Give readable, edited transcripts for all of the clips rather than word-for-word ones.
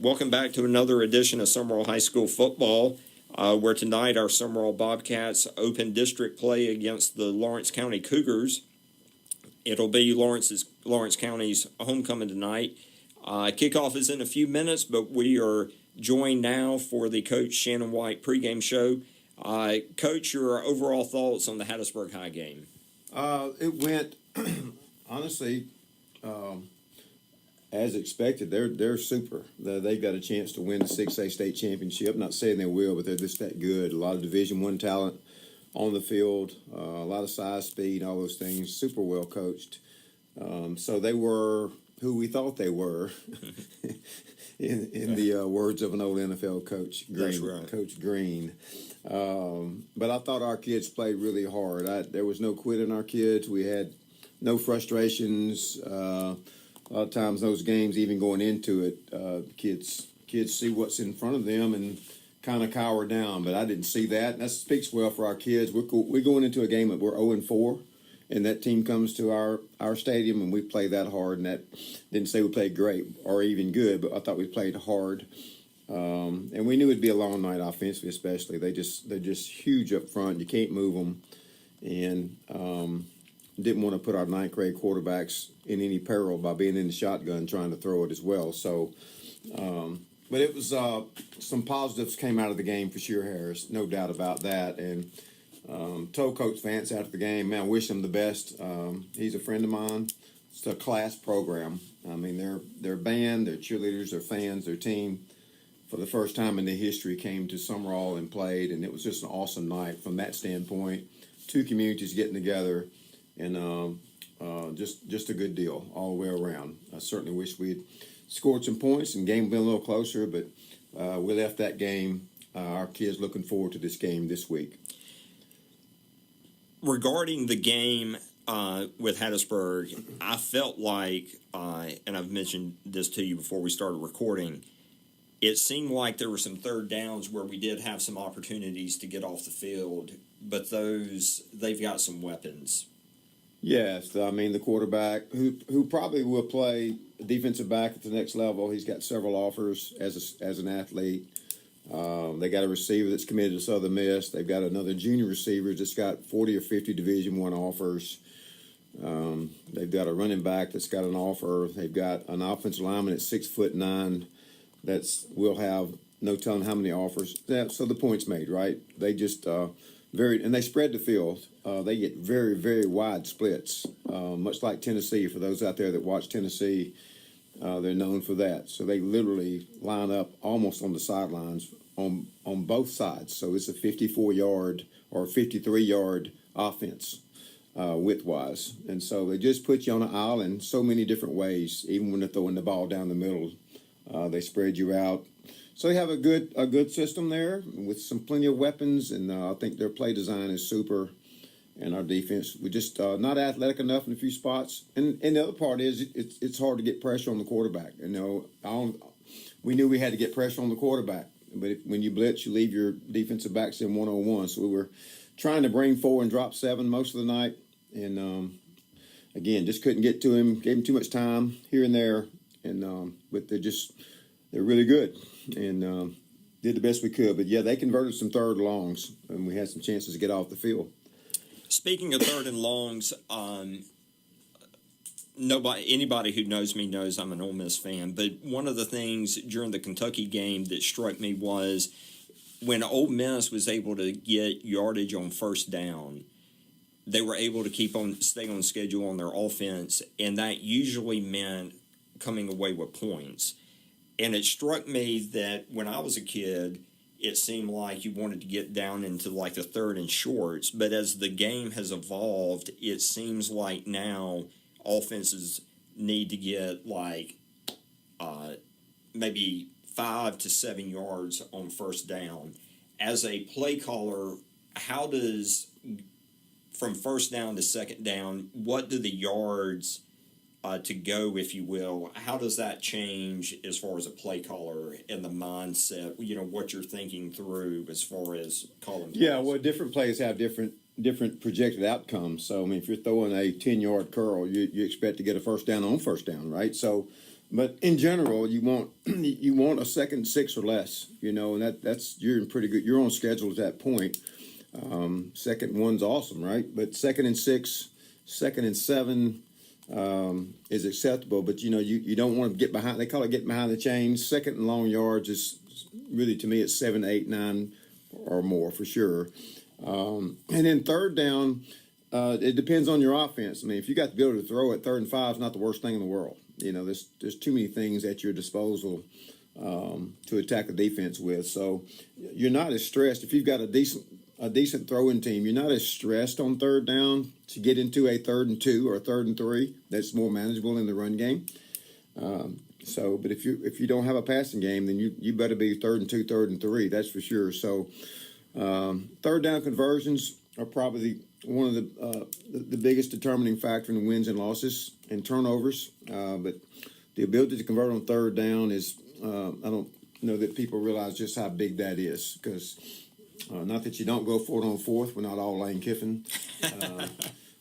Welcome back to another edition of Sumrall High School football, where tonight our Sumrall Bobcats open district play against the Lawrence County Cougars. It'll be Lawrence County's homecoming tonight. Kickoff is in a few minutes, but we are joined now for the Coach Shannon White pregame show. Coach, your overall thoughts on the Hattiesburg High game? It went, honestly, as expected. They're super. They've got a chance to win the 6A state championship. Not saying they will, but they're just that good. A lot of Division I talent on the field, a lot of size, speed, all those things. Super well coached. So they were who we thought they were, in the words of an old NFL coach, Green. That's right. Coach Green. But I thought our kids played really hard. There was no quit in our kids. We had no frustrations. A lot of times those games, even going into it, kids see what's in front of them and kind of cower down. But I didn't see that. And that speaks well for our kids. We're going into a game that we're 0-4, and that team comes to our stadium and we play that hard. And that didn't say we played great or even good, but I thought we played hard. And we knew it'd be a long night offensively, especially. They're just huge up front. You can't move them, and didn't want to put our ninth grade quarterbacks in any peril by being in the shotgun trying to throw it as well. So, but it was some positives came out of the game for sure, Harris, no doubt about that. And told Coach Vance after the game, man, I wish him the best. He's a friend of mine. It's a class program. I mean, their band, their cheerleaders, their fans, their team, for the first time in their history, came to Sumrall and played, and it was just an awesome night from that standpoint. Two communities getting together, and just a good deal all the way around. I certainly wish we'd scored some points and game been a little closer, but we left that game. Our kids looking forward to this game this week. Regarding the game with Hattiesburg, I felt like, and I've mentioned this to you before we started recording, it seemed like there were some third downs where we did have some opportunities to get off the field, but they've got some weapons. Yes, I mean, the quarterback who probably will play defensive back at the next level. He's got several offers as an athlete. They got a receiver that's committed to Southern Miss. They've got another junior receiver that's got 40 or 50 Division I offers. They've got a running back that's got an offer. They've got an offensive lineman at 6'9" will have no telling how many offers. Yeah, so the point's made, right? They just and they spread the field. They get very, very wide splits, much like Tennessee. For those out there that watch Tennessee, they're known for that. So they literally line up almost on the sidelines on both sides. So it's a 54-yard or 53-yard offense width-wise. And so they just put you on an aisle in so many different ways. Even when they're throwing the ball down the middle, they spread you out. So they have a good system there with plenty of weapons, and I think their play design is super. And our defense, we just not athletic enough in a few spots. And the other part is it's hard to get pressure on the quarterback. We knew we had to get pressure on the quarterback, but when you blitz, you leave your defensive backs in 1-on-1. So we were trying to bring 4 and drop 7 most of the night, and again, just couldn't get to him. Gave him too much time here and there, and but they're really good, and did the best we could. But yeah, they converted some third longs, and we had some chances to get off the field. Speaking of third and longs, anybody who knows me knows I'm an Ole Miss fan. But one of the things during the Kentucky game that struck me was when Ole Miss was able to get yardage on first down, they were able to stay on schedule on their offense, and that usually meant coming away with points. And it struck me that when I was a kid, it seemed like you wanted to get down into like the third and shorts. But as the game has evolved, it seems like now offenses need to get like maybe 5 to 7 yards on first down. As a play caller, how does, from first down to second down, what do the yards to go, if you will, how does that change as far as a play caller and the mindset, what you're thinking through as far as calling plays? Yeah, well, different plays have different projected outcomes. So, I mean, if you're throwing a 10-yard curl, you expect to get a first down on first down, right? So But in general, you want you want a 2nd and 6 or less, and that's you're in pretty good. You're on schedule at that point. 2nd and 1's awesome, right? But 2nd and 6, 2nd and 7 is acceptable. But you don't want to get behind. They call it getting behind the chains. 2nd and long yards is really, to me, it's 7, 8, 9 or more for sure. And then 3rd down, it depends on your offense. I mean, if you got the ability to throw it, 3rd and 5 is not the worst thing in the world. There's too many things at your disposal to attack the defense with. So you're not as stressed if you've got a decent throwing team. You're not as stressed on 3rd down to get into a 3rd and 2 or a 3rd and 3. That's more manageable in the run game. But if you don't have a passing game, then you better be 3rd and 2, 3rd and 3. That's for sure. So 3rd down conversions are probably one of the biggest determining factor in wins and losses and turnovers. But the ability to convert on 3rd down is I don't know that people realize just how big that is, because not that you don't go for it on 4th. We're not all Lane Kiffin,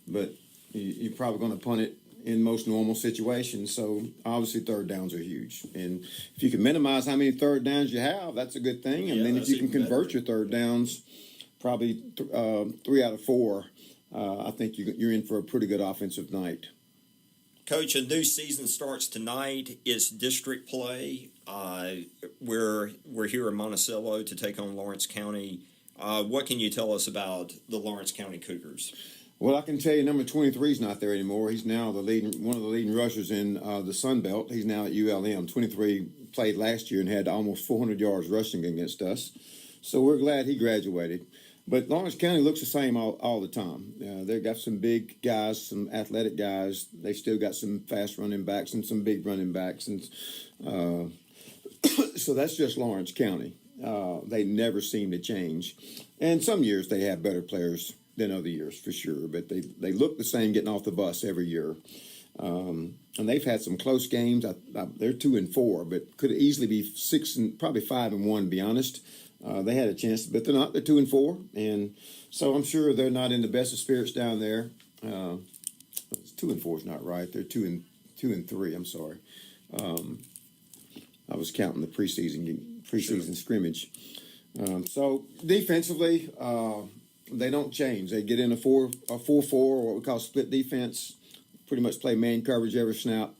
but you're probably going to punt it in most normal situations. So obviously 3rd downs are huge, and if you can minimize how many 3rd downs you have, that's a good thing. And then if you can convert your 3rd downs, probably 3 out of 4, I think you're in for a pretty good offensive night. Coach, a new season starts tonight. It's district play. We're here in Monticello to take on Lawrence County. What can you tell us about the Lawrence County Cougars? Well, I can tell you number 23 is not there anymore. He's now one of the leading rushers in the Sun Belt. He's now at ULM. 23 played last year and had almost 400 yards rushing against us. So we're glad he graduated. But Lawrence County looks the same all the time. They've got some big guys, some athletic guys. They still got some fast running backs and some big running backs. And so that's just Lawrence County. They never seem to change. And some years they have better players than other years, for sure. But they look the same getting off the bus every year. And they've had some close games. They're 2-4, but could easily be 6 and probably 5-1, to be honest. They had a chance, but they're not. They're 2-4, and so I'm sure they're not in the best of spirits down there. 2-4 is not right. They're 2-3. I'm sorry. I was counting the preseason scrimmage. So defensively, they don't change. They get in a 4-4, or what we call split defense. Pretty much play man coverage every snap,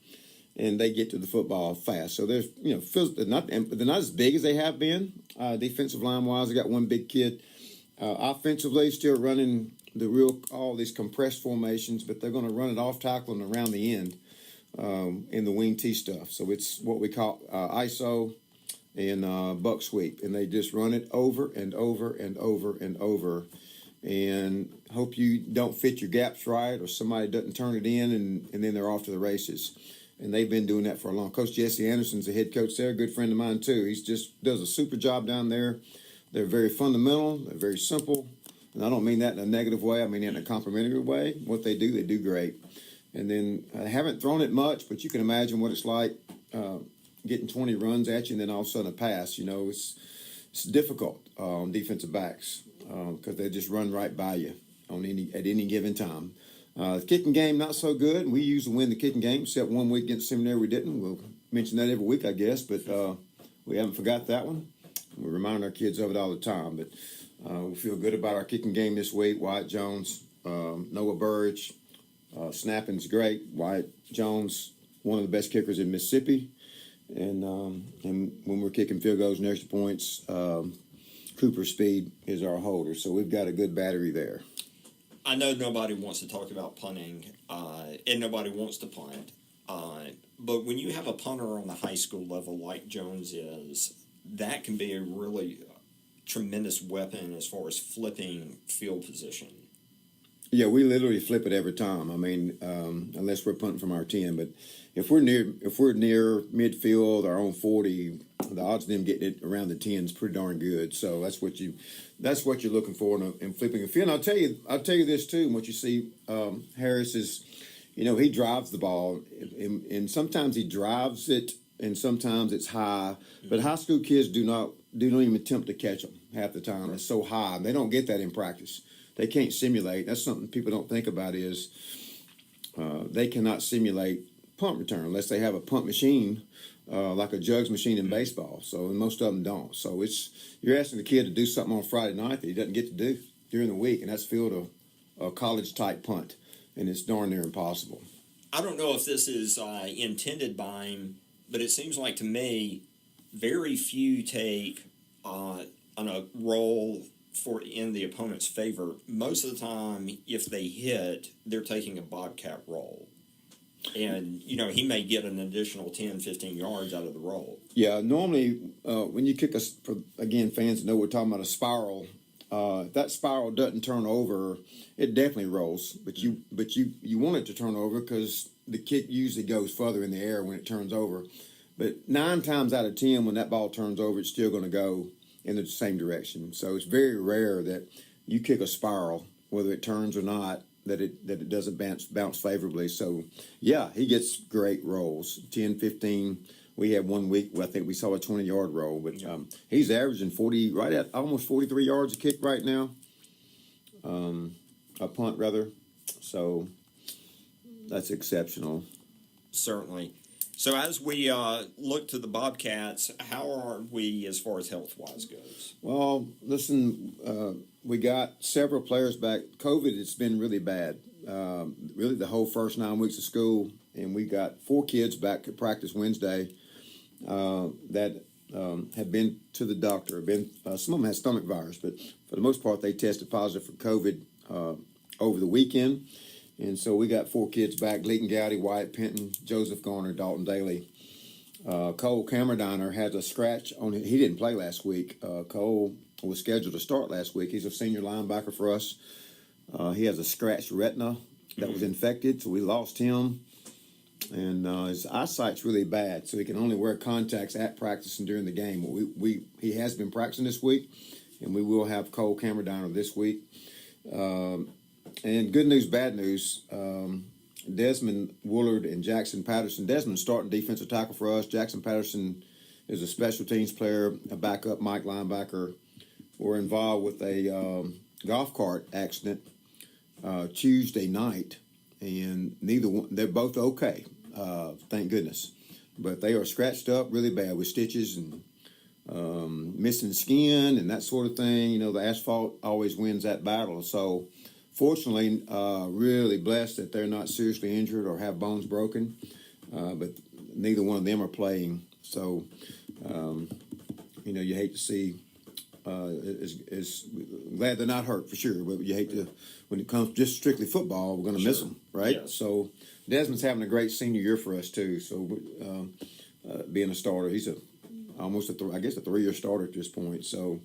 and they get to the football fast. So they're they're not as big as they have been. Defensive line wise, they got one big kid. Offensively, still running all these compressed formations, but they're going to run it off tackle and around the end in the wing T stuff. So it's what we call ISO and buck sweep, and they just run it over and over and over and over, and hope you don't fit your gaps right or somebody doesn't turn it in, and then they're off to the races. And they've been doing that for a long. Coach Jesse Anderson's the head coach there, a good friend of mine too. He's just does a super job down there. They're very fundamental. They're very simple, and I don't mean that in a negative way. I mean in a complimentary way. What they do great. And then I haven't thrown it much, but you can imagine what it's like getting 20 runs at you and then all of a sudden a pass. It's difficult on defensive backs because they just run right by you at any given time. The kicking game, not so good. We usually win the kicking game, except one week against Seminary we didn't. We'll mention that every week, I guess, but we haven't forgot that one. We remind our kids of it all the time, but we feel good about our kicking game this week. Wyatt Jones, Noah Burridge, snapping's great. Wyatt Jones, one of the best kickers in Mississippi, and when we're kicking field goals and extra points, Cooper Speed is our holder, so we've got a good battery there. I know nobody wants to talk about punting, and nobody wants to punt. But when you have a punter on the high school level like Jones is, that can be a really tremendous weapon as far as flipping field position. Yeah, we literally flip it every time. I mean, unless we're punting from our 10, but if we're near midfield, our own 40, the odds of them getting it around the 10 is pretty darn good. So that's what you're looking for in flipping a field. And I'll tell you this too. What you see, Harris is, he drives the ball, and sometimes he drives it, and sometimes it's high. But high school kids don't even attempt to catch them half the time. It's so high. They don't get that in practice. They can't simulate. That's something people don't think about is they cannot simulate punt return unless they have a punt machine, like a jugs machine in baseball. So, and most of them don't. So you're asking the kid to do something on Friday night that he doesn't get to do during the week, and that's field a college type punt, and it's darn near impossible. I don't know if this is intended by him, but it seems like to me, very few take on a roll in the opponent's favor. Most of the time, if they hit, they're taking a bobcat roll. And, he may get an additional 10, 15 yards out of the roll. Yeah, normally when you kick again, fans know we're talking about a spiral. If that spiral doesn't turn over, it definitely rolls. But you want it to turn over because the kick usually goes further in the air when it turns over. But 9 times out of 10, when that ball turns over, it's still going to go in the same direction. So it's very rare that you kick a spiral, whether it turns or not, that it doesn't bounce favorably. So, yeah, he gets great rolls, 10, 15. We had 1 week where I think we saw a 20-yard roll. But he's averaging 40, right at almost 43 yards a kick right now, a punt, rather. So that's exceptional. Certainly. So as we look to the Bobcats, how are we as far as health-wise goes? Well, listen, we got several players back. COVID, it's been really bad. Really the whole first 9 weeks of school, and we got 4 kids back at practice Wednesday that have been to the doctor. Some of them had stomach virus, but for the most part, they tested positive for COVID over the weekend. And so we got 4 kids back: Gleaton Gowdy, Wyatt Penton, Joseph Garner, Dalton Daly. Cole Camerodiner has a scratch on it. He didn't play last week. Cole was scheduled to start last week. He's a senior linebacker for us. He has a scratched retina that was infected, so we lost him. And his eyesight's really bad, so he can only wear contacts at practice and during the game. He has been practicing this week, and we will have Cole Camerodiner this week. And good news, bad news, Desmond Woolard and Jackson Patterson. Desmond's starting defensive tackle for us. Jackson Patterson is a special teams player, a backup Mike linebacker. Were involved with a golf cart accident Tuesday night, and they're both okay, thank goodness. But they are scratched up really bad with stitches and missing skin and that sort of thing. The asphalt always wins that battle. So fortunately, really blessed that they're not seriously injured or have bones broken, but neither one of them are playing. So, you hate to see, is glad they're not hurt for sure, but you hate to, when it comes just strictly football, we're going to miss them, right? Yes. So Desmond's having a great senior year for us too. So being a starter, he's almost a 3-year starter at this point. So.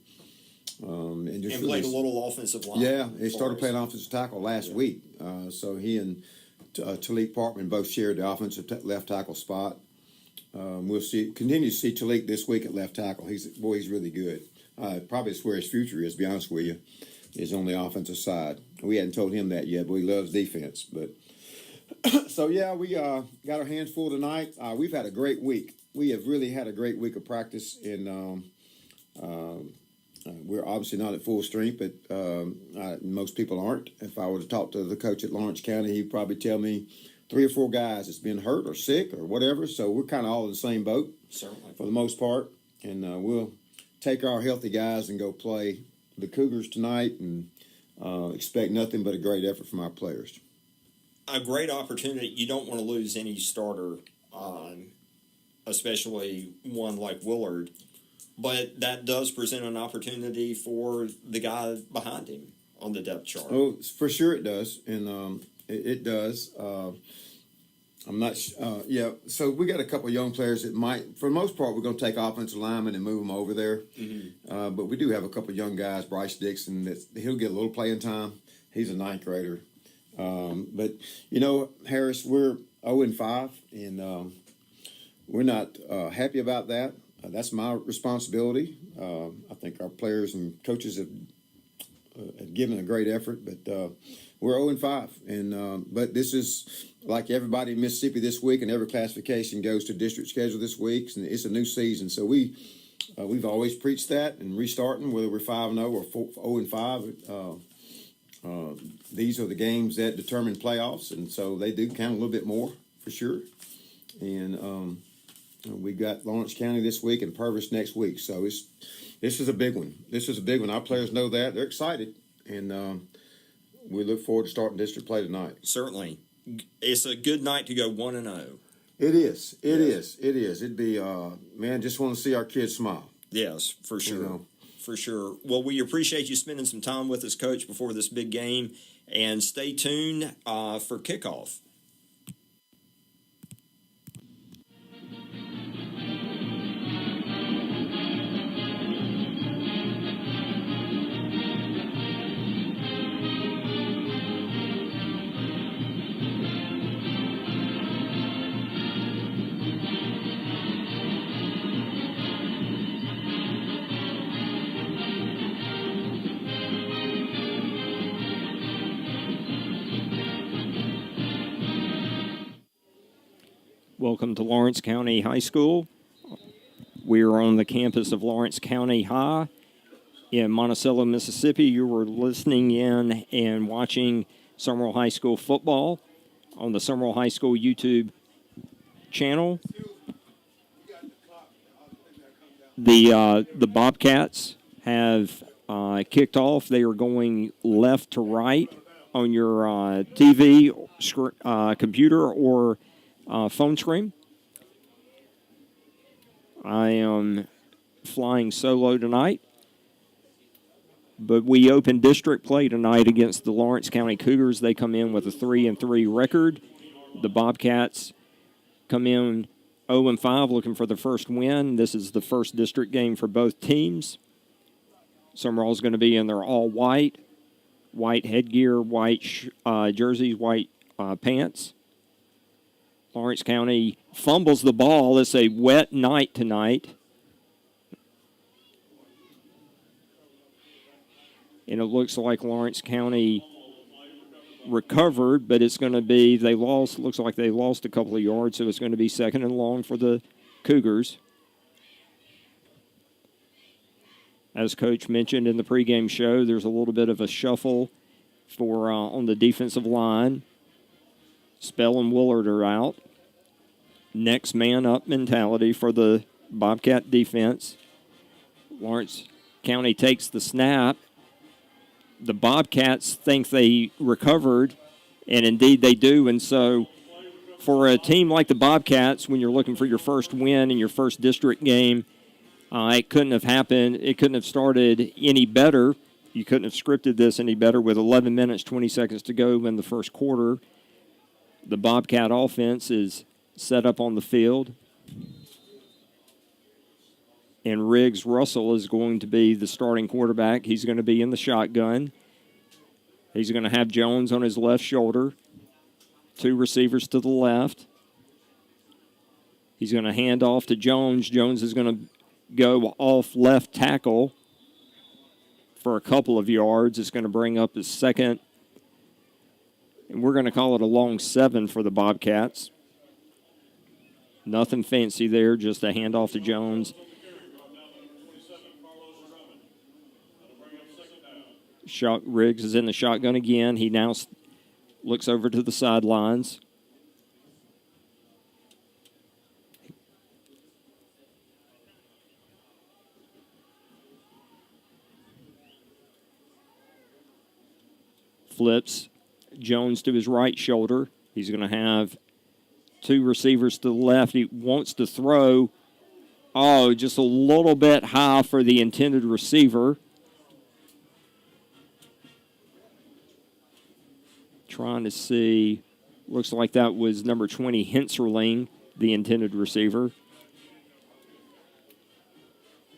And played a little offensive line. Yeah, he started playing offensive tackle last week. So he and Talik Parkman both shared the offensive left tackle spot. We'll continue to see Talik this week at left tackle. He's really good. Probably it's where his future is, to be honest with you, is on the offensive side. We hadn't told him that yet, but he loves defense. But so, yeah, we got our hands full tonight. We've had a great week. We have really had a great week of practice, and we're obviously not at full strength, but most people aren't. If I were to talk to the coach at Lawrence County, he'd probably tell me 3 or 4 guys that's been hurt or sick or whatever. So we're kind of all in the same boat, certainly, for the most part. And we'll take our healthy guys and go play the Cougars tonight and expect nothing but a great effort from our players. A great opportunity. You don't want to lose any starter, especially one like Woolard. But that does present an opportunity for the guy behind him on the depth chart. Oh, for sure it does. And it does. I'm not yeah, so we got a couple of young players that might, for the most part, we're going to take offensive linemen and move them over there. Mm-hmm. But we do have a couple of young guys, Bryce Dixon, he'll get a little playing time. He's a 9th grader. But, Harris, we're 0-5, and we're not happy about that. That's my responsibility. I think our players and coaches have given a great effort, but we're 0-5. And but this is like everybody in Mississippi this week, and every classification goes to district schedule this week, and it's a new season. So we've always preached that and restarting, whether we're 5-0 or 0-5. These are the games that determine playoffs, and so they do count a little bit more for sure. and we got Lawrence County this week and Purvis next week. So this is a big one. This is a big one. Our players know that. They're excited, and we look forward to starting district play tonight. Certainly. It's a good night to go 1-0. It is. It is. It is. It'd be, man, just want to see our kids smile. Yes, for sure. You know. For sure. Well, we appreciate you spending some time with us, Coach, before this big game. And stay tuned for kickoff. Welcome to Lawrence County High School. We are on the campus of Lawrence County High in Monticello, Mississippi. You were listening in and watching Sumrall High School football on the Sumrall High School YouTube channel. The Bobcats have kicked off. They are going left to right on your TV, computer, or phone screen. I am flying solo tonight, but we open district play tonight against the Lawrence County Cougars. They come in with a 3-3 record. The Bobcats come in 0-5, looking for the first win. This is the first district game for both teams. Sumrall is going to be in their all white headgear, white jerseys, white pants. Lawrence County fumbles the ball. It's a wet night tonight. And it looks like Lawrence County recovered, but it's going to be, looks like they lost a couple of yards, so it's going to be second and long for the Cougars. As Coach mentioned in the pregame show, there's a little bit of a shuffle for on the defensive line. Spell and Willard are out. Next man up mentality for the Bobcat defense. Lawrence County takes the snap. The Bobcats think they recovered, and indeed they do. And so for a team like the Bobcats, when you're looking for your first win in your first district game, it couldn't have happened. It couldn't have started any better. You couldn't have scripted this any better with 11 minutes, 20 seconds to go in the first quarter. The Bobcat offense is set up on the field. And Riggs Russell is going to be the starting quarterback. He's going to be in the shotgun. He's going to have Jones on his left shoulder. Two receivers to the left. He's going to hand off to Jones. Jones is going to go off left tackle for a couple of yards. It's going to bring up his second. And we're going to call it a long 7 for the Bobcats. Nothing fancy there, just a handoff to Jones. Riggs is in the shotgun again. He now looks over to the sidelines. Flips Jones to his right shoulder. He's going to have two receivers to the left. He wants to throw. Oh, just a little bit high for the intended receiver. Trying to see. Looks like that was number 20, Henserling, the intended receiver.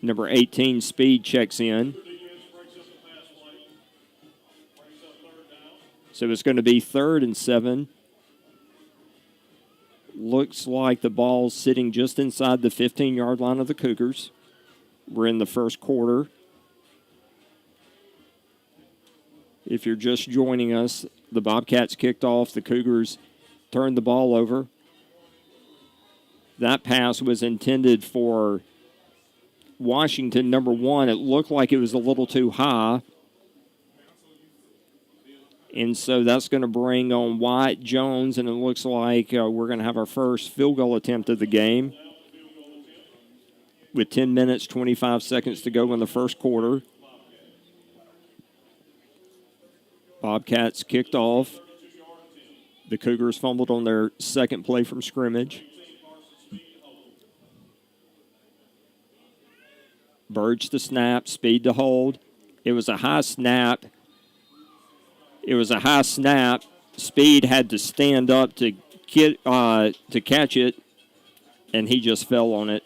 Number 18, Speed, checks in. So it's going to be 3rd and 7. Looks like the ball's sitting just inside the 15-yard line of the Cougars. We're in the first quarter. If you're just joining us, the Bobcats kicked off. The Cougars turned the ball over. That pass was intended for Washington, number 1. It looked like it was a little too high. And so that's going to bring on White Jones, and it looks like we're going to have our first field goal attempt of the game with 10 minutes, 25 seconds to go in the first quarter. Bobcats kicked off. The Cougars fumbled on their second play from scrimmage. Burge to snap, speed to hold. It was a high snap. Speed had to stand up to catch it, and he just fell on it.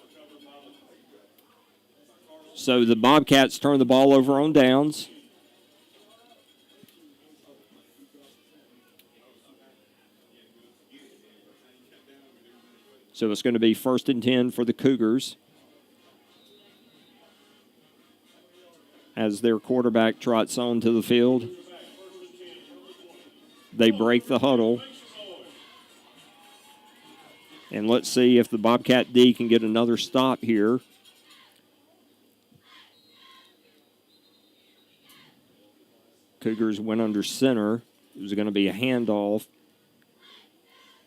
So the Bobcats turned the ball over on downs. So it's going to be 1st and 10 for the Cougars as their quarterback trots onto the field. They break the huddle. And let's see if the Bobcat D can get another stop here. Cougars went under center. It was going to be a handoff.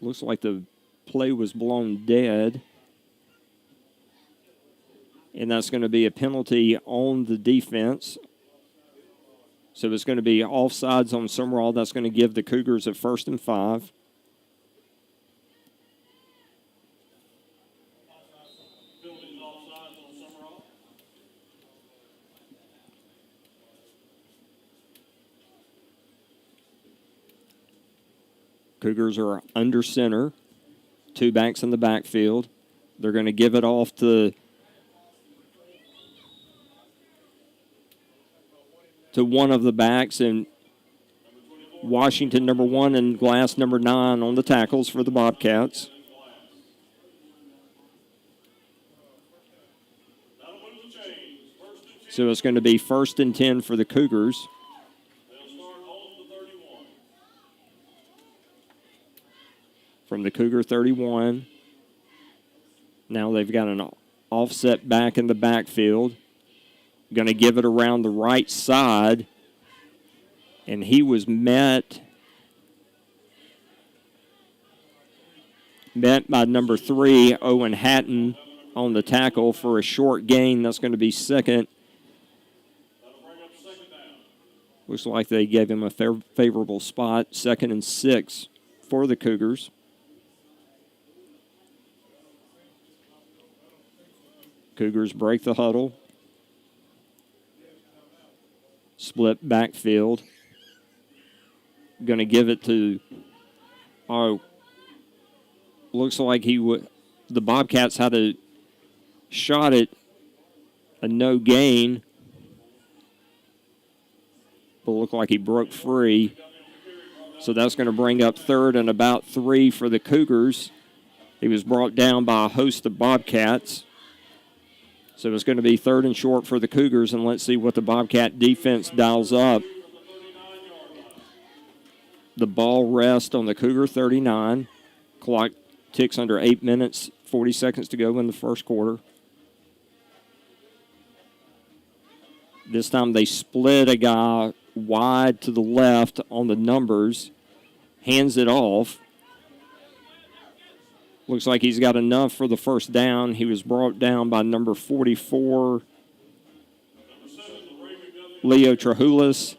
Looks like the play was blown dead. And that's going to be a penalty on the defense. So it's going to be offsides on Sumrall. That's going to give the Cougars a 1st and 5. Cougars are under center. 2 backs in the backfield. They're going to give it off to one of the backs, and Washington, number 1, and Glass, number 9, on the tackles for the Bobcats. So it's going to be 1st and 10 for the Cougars. From the Cougar 31. Now they've got an offset back in the backfield. Going to give it around the right side. And he was met by number 3, Owen Hatton, on the tackle for a short gain. That's going to be 2nd. Looks like they gave him a favorable spot. 2nd and 6 for the Cougars. Cougars break the huddle. Split backfield. Going to give it to, looks like the Bobcats had a shot at a no gain, but looked like he broke free. So that's going to bring up 3rd and about 3 for the Cougars. He was brought down by a host of Bobcats. So it's going to be 3rd and short for the Cougars, and let's see what the Bobcat defense dials up. The ball rests on the Cougar 39. Clock ticks under 8 minutes, 40 seconds to go in the first quarter. This time they split a guy wide to the left on the numbers, hands it off. Looks like he's got enough for the first down. He was brought down by number 44, Leo Trahulis,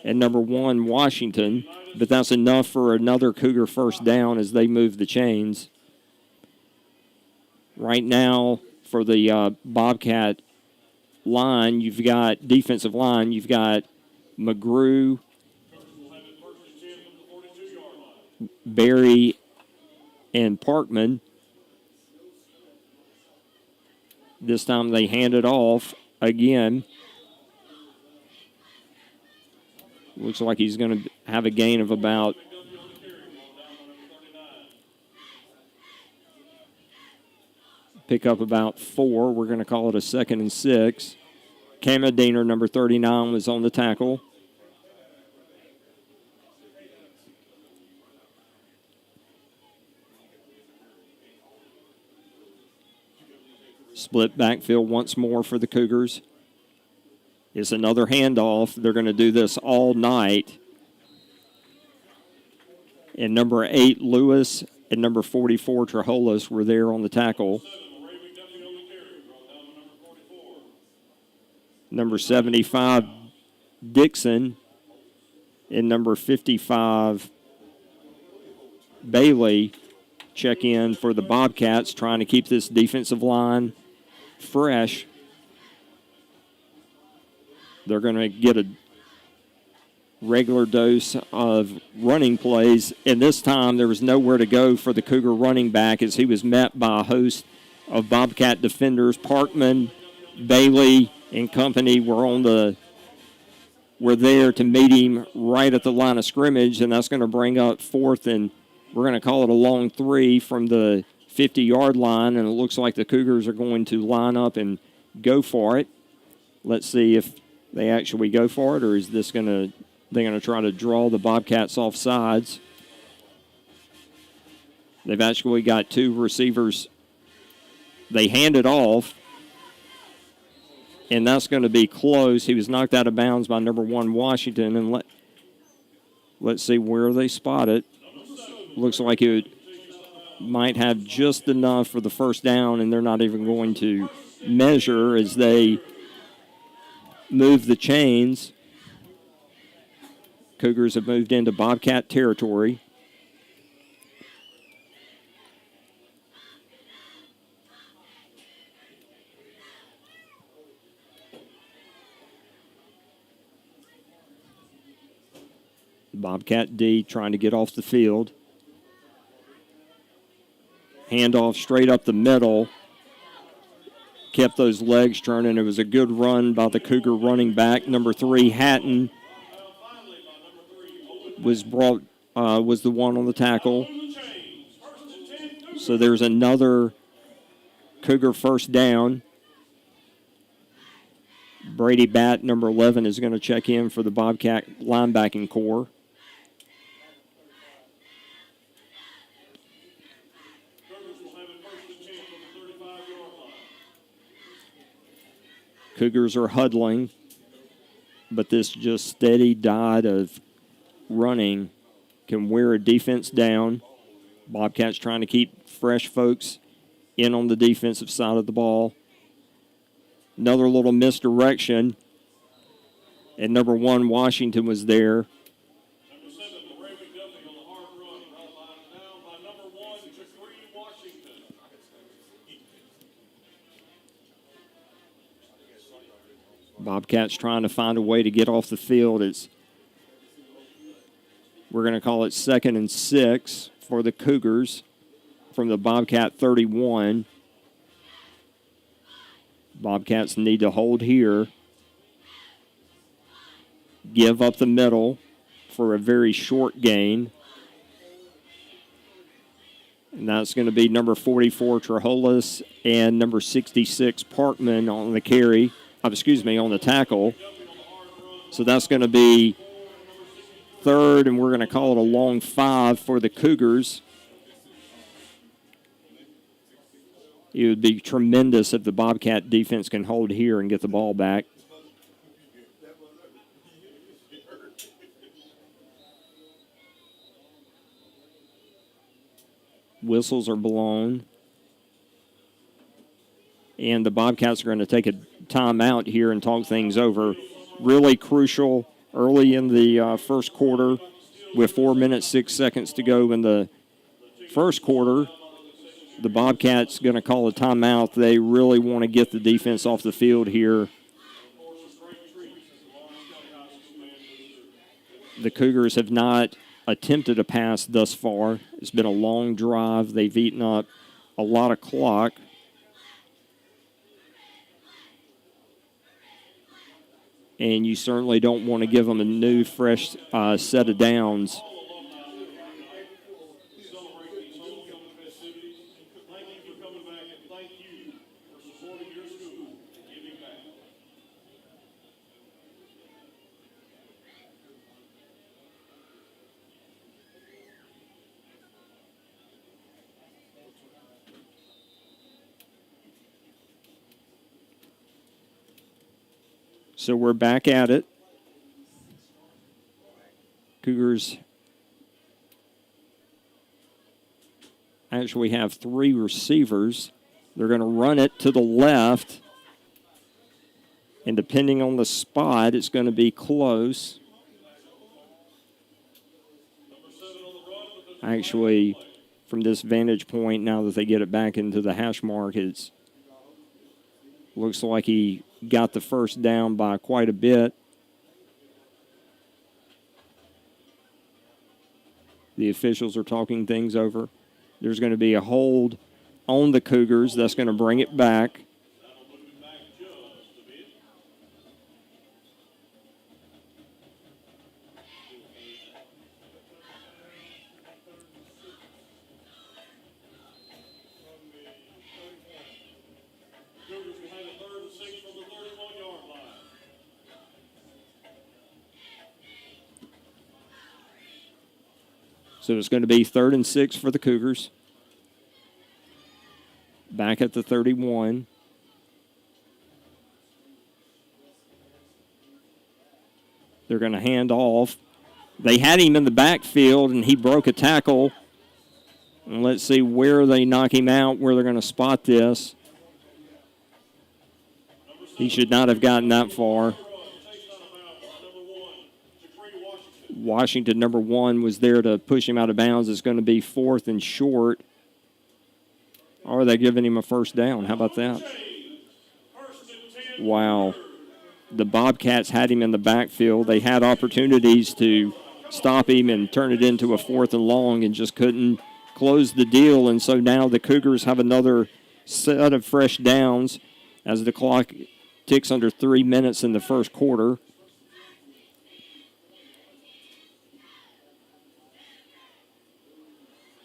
and number 1, Washington. But that's enough for another Cougar first down as they move the chains. Right now, for the Bobcat line, defensive line, you've got McGrew, Barry, and Parkman. This time they hand it off again. Looks like he's going to have a gain of about pick up about 4. We're going to call it a 2nd and 6. Kamadiner, number 39, was on the tackle. Split backfield once more for the Cougars. It's another handoff. They're going to do this all night. And number 8, Lewis, and number 44, Trajolas, were there on the tackle. Number 75, Dixon, and number 55, Bailey, check in for the Bobcats, trying to keep this defensive line fresh. They're going to get a regular dose of running plays, and this time there was nowhere to go for the Cougar running back as he was met by a host of Bobcat defenders. Parkman, Bailey, and company were there to meet him right at the line of scrimmage, and that's going to bring up fourth, and we're going to call it a long 3 from the 50-yard line, and it looks like the Cougars are going to line up and go for it. Let's see if they actually go for it, or is this they're going to try to draw the Bobcats off sides. They've actually got 2 receivers. They hand it off, and that's going to be close. He was knocked out of bounds by number 1, Washington, and let's see where they spot it. Looks like it might have just enough for the first down, and they're not even going to measure as they move the chains. Cougars have moved into Bobcat territory. Bobcat D trying to get off the field. Handoff straight up the middle. Kept those legs turning. It was a good run by the Cougar running back. Number 3, Hatton, was the one on the tackle. So there's another Cougar first down. Brady Batt, number 11, is going to check in for the Bobcat linebacking core. Cougars are huddling, but this just steady diet of running can wear a defense down. Bobcats trying to keep fresh folks in on the defensive side of the ball. Another little misdirection, and number 1, Washington, was there. Bobcats trying to find a way to get off the field. We're going to call it 2nd and 6 for the Cougars from the Bobcat 31. Bobcats need to hold here. Give up the middle for a very short gain. And that's going to be number 44, Trajolas, and number 66, Parkman on the carry. On the tackle. So that's going to be 3rd, and we're going to call it a long 5 for the Cougars. It would be tremendous if the Bobcat defense can hold here and get the ball back. Whistles are blown. And the Bobcats are going to take a timeout here and talk things over. Really crucial early in the first quarter with 4 minutes, 6 seconds to go in the first quarter. The Bobcats going to call a timeout. They really want to get the defense off the field here. The Cougars have not attempted a pass thus far. It's been a long drive. They've eaten up a lot of clock. And you certainly don't want to give them a new, fresh set of downs. So we're back at it. Cougars actually have 3 receivers. They're going to run it to the left. And depending on the spot, it's going to be close. Actually, from this vantage point, now that they get it back into the hash mark, it looks like he got the first down by quite a bit. The officials are talking things over. There's going to be a hold on the Cougars. That's going to bring it back. So it's going to be 3rd and 6 for the Cougars. Back at the 31. They're going to hand off. They had him in the backfield, and he broke a tackle. And let's see where they knock him out, where they're going to spot this. He should not have gotten that far. Washington, number 1, was there to push him out of bounds. It's going to be 4th and short. Or are they giving him a first down? How about that? Wow. The Bobcats had him in the backfield. They had opportunities to stop him and turn it into a 4th and long and just couldn't close the deal. And so now the Cougars have another set of fresh downs as the clock ticks under 3 minutes in the first quarter.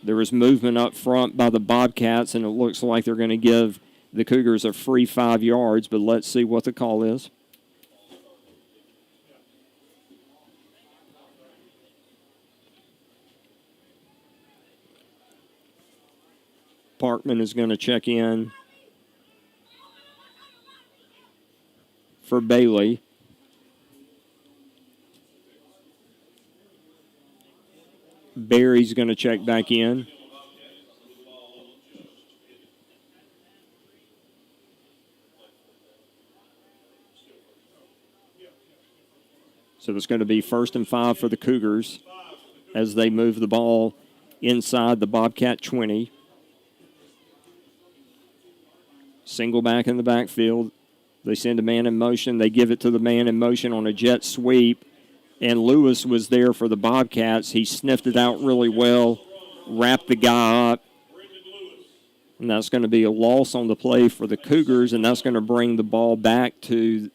There was movement up front by the Bobcats, and it looks like they're going to give the Cougars a free 5 yards, but let's see what the call is. Parkman is going to check in for Bailey. Barry's going to check back in. So it's going to be 1st and 5 for the Cougars as they move the ball inside the Bobcat 20. Single back in the backfield. They send a man in motion. They give it to the man in motion on a jet sweep. And Lewis was there for the Bobcats. He sniffed it out really well, wrapped the guy up. And that's going to be a loss on the play for the Cougars, and that's going to bring the ball back to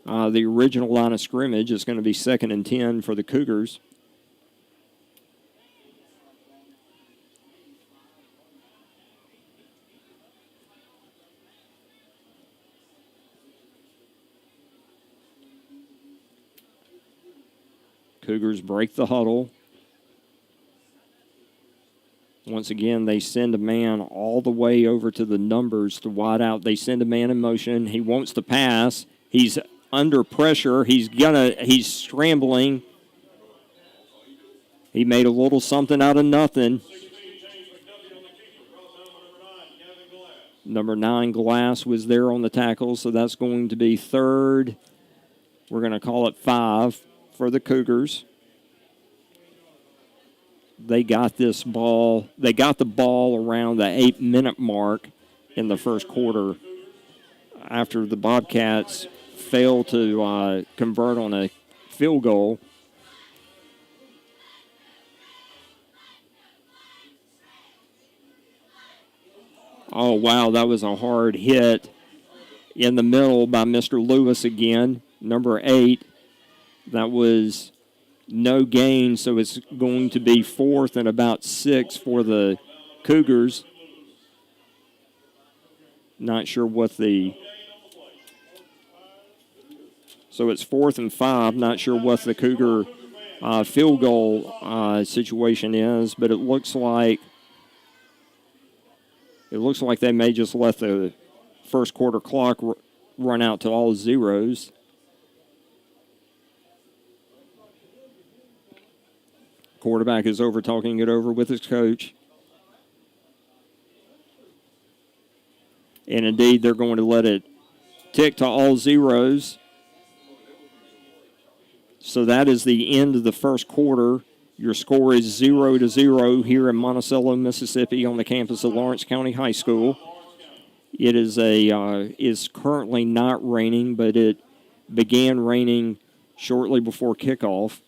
the original line of scrimmage. It's going to be 2nd and 10 for the Cougars. Cougars break the huddle. Once again, they send a man all the way over to the numbers to wide out. They send a man in motion. He wants to pass. He's under pressure. He's scrambling. He made a little something out of nothing. Number 9, Glass, was there on the tackle, so that's going to be 3rd. We're going to call it 5 for the Cougars. They got this ball. They got the ball around the 8-minute mark in the first quarter after the Bobcats failed to convert on a field goal. Oh, wow, that was a hard hit in the middle by Mr. Lewis again, number 8. That was no gain, so it's going to be 4th and about 6 for the Cougars. Not sure what the... So it's 4th and 5. Not sure what the Cougar field goal situation is, but it looks like they may just let the first quarter clock run out to all zeros. Quarterback is over talking it over with his coach. And indeed, they're going to let it tick to all zeros. So that is the end of the first quarter. Your score is 0-0 here in Monticello, Mississippi, on the campus of Lawrence County High School. It is currently not raining, but it began raining shortly before kickoff.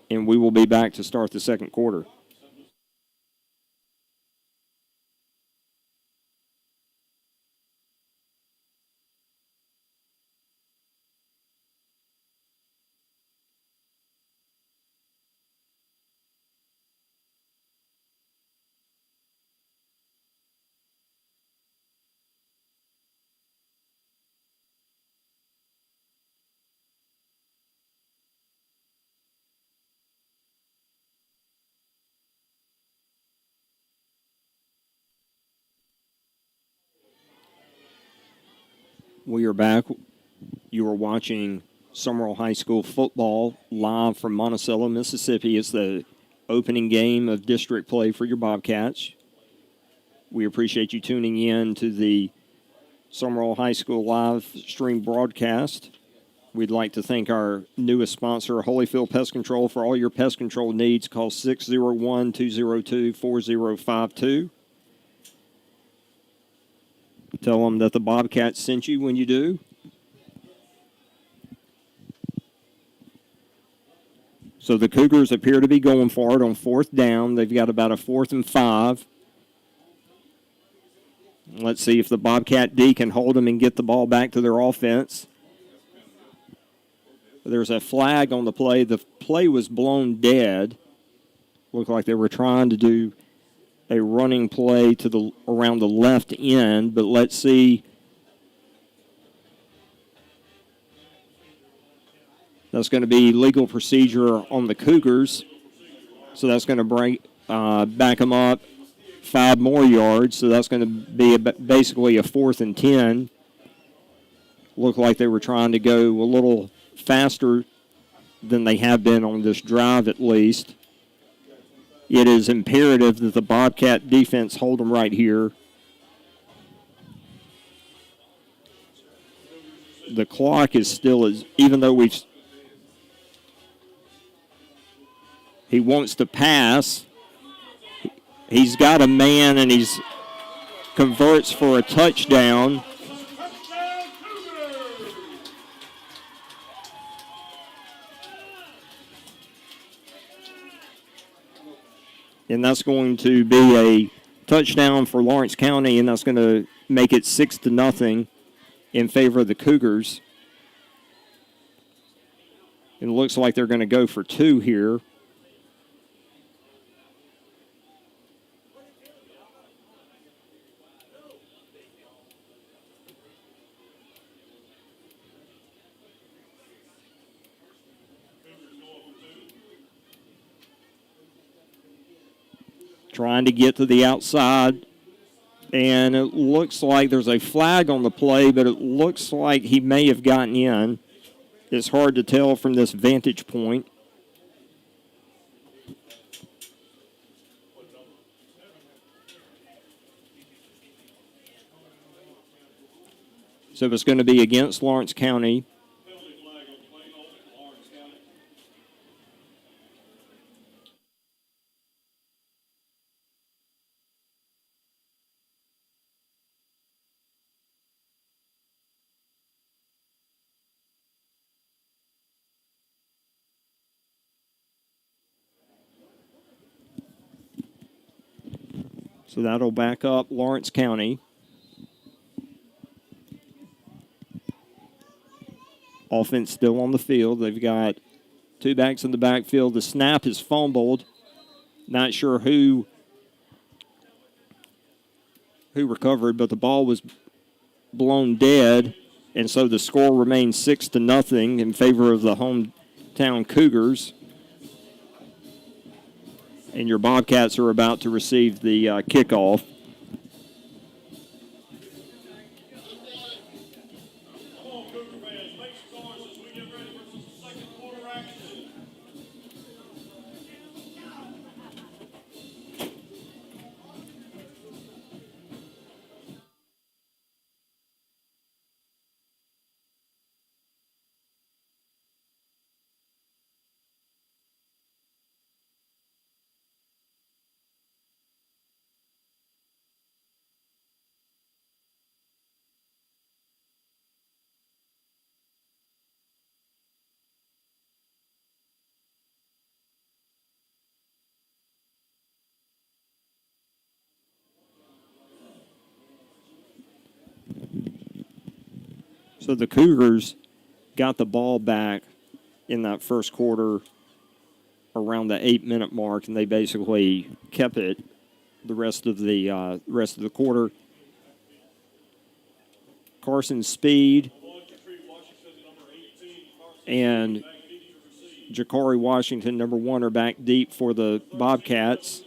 And we will be back to start the second quarter. We are back. You are watching Sumrall High School football live from Monticello, Mississippi. It's the opening game of district play for your Bobcats. We appreciate you tuning in to the Sumrall High School live stream broadcast. We'd like to thank our newest sponsor, Holyfield Pest Control. For all your pest control needs, call 601-202-4052. Tell them that the Bobcats sent you when you do. So the Cougars appear to be going for it on fourth down. They've got about a 4th and 5. Let's see if the Bobcat D can hold them and get the ball back to their offense. There's a flag on the play. The play was blown dead. Looked like they were trying to do a running play to the around the left end, but let's see. That's going to be legal procedure on the Cougars. So that's going to bring back them up 5 more yards. So that's going to be basically a 4th and 10. Looked like they were trying to go a little faster than they have been on this drive at least. It is imperative that the Bobcat defense hold them right here. The clock is still, even though he wants to pass. He's got a man and he's converts for a touchdown. And that's going to be a touchdown for Lawrence County, and that's going to make it 6-0 in favor of the Cougars. It looks like they're going to go for 2 here. Trying to get to the outside, and it looks like there's a flag on the play, but it looks like he may have gotten in. It's hard to tell from this vantage point. So it's going to be against Lawrence County. So that'll back up Lawrence County. Offense still on the field. They've got 2 backs in the backfield. The snap is fumbled. Not sure who recovered, but the ball was blown dead, and so the score remains 6-0 in favor of the hometown Cougars. And your Bobcats are about to receive the kickoff. So the Cougars got the ball back in that first quarter around the 8-minute mark, and they basically kept it the rest of the quarter. Carson Speed and Jakari Washington, number 1, are back deep for the Bobcats.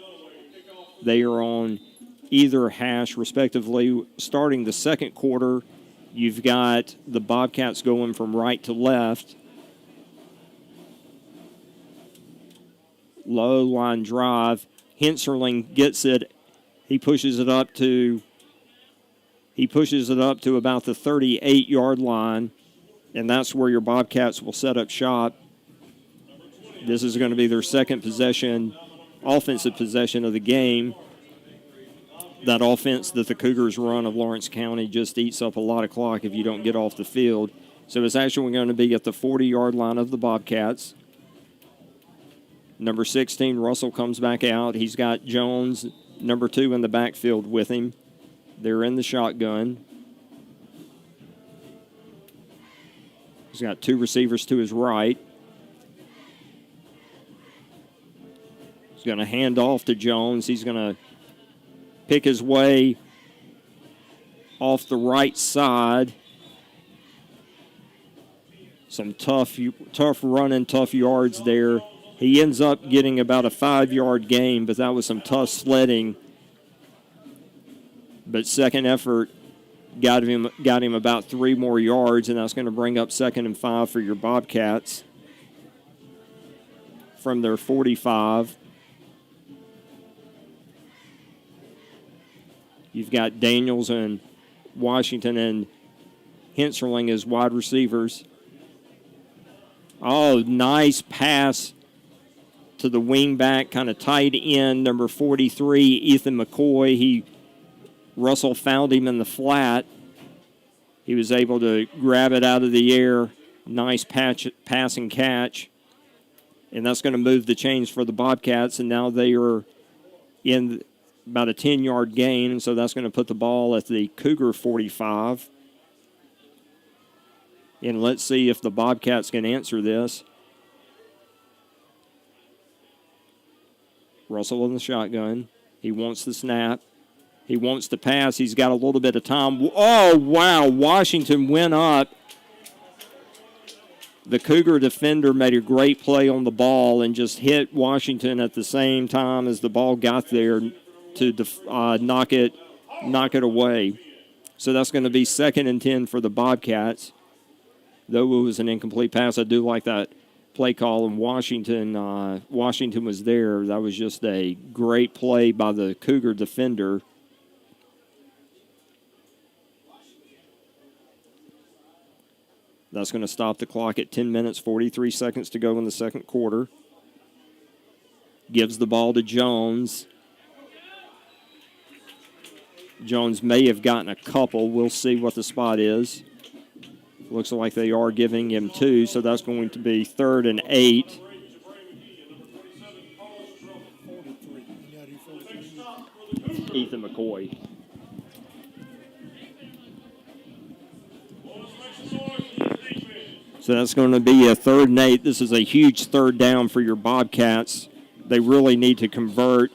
They are on either hash, respectively. Starting the second quarter, you've got the Bobcats going from right to left. Low line drive. Henserling gets it. He pushes it up to about the 38-yard line, and that's where your Bobcats will set up shop. This is going to be their second possession, offensive possession of the game. That offense that the Cougars run of Lawrence County just eats up a lot of clock if you don't get off the field. So it's actually going to be at the 40-yard line of the Bobcats. Number 16, Russell, comes back out. He's got Jones, number 2, in the backfield with him. They're in the shotgun. He's got 2 receivers to his right. He's going to hand off to Jones. He's going to pick his way off the right side. Some tough running, tough yards there. He ends up getting about a 5-yard gain, but that was some tough sledding. But second effort got him about 3 more yards, and that's going to bring up 2nd and 5 for your Bobcats from their 45. You've got Daniels and Washington and Henserling as wide receivers. Oh, nice pass to the wingback, kind of tight end, number 43, Ethan McCoy. Russell found him in the flat. He was able to grab it out of the air. Nice pass and catch. And that's going to move the chains for the Bobcats, and now they are in about a 10-yard gain, and so that's going to put the ball at the Cougar 45. And let's see if the Bobcats can answer this. Russell in the shotgun. He wants the snap. He wants to pass. He's got a little bit of time. Oh, wow. Washington went up. The Cougar defender made a great play on the ball and just hit Washington at the same time as the ball got there to knock it away. So that's going to be 2nd and 10 for the Bobcats. Though it was an incomplete pass, I do like that play call, and Washington was there. That was just a great play by the Cougar defender. That's going to stop the clock at 10 minutes, 43 seconds to go in the second quarter. Gives the ball to Jones. Jones may have gotten a couple. We'll see what the spot is. Looks like they are giving him 2, so that's going to be 3rd and 8. Ethan McCoy. So that's going to be a 3rd and 8. This is a huge 3rd down for your Bobcats. They really need to convert,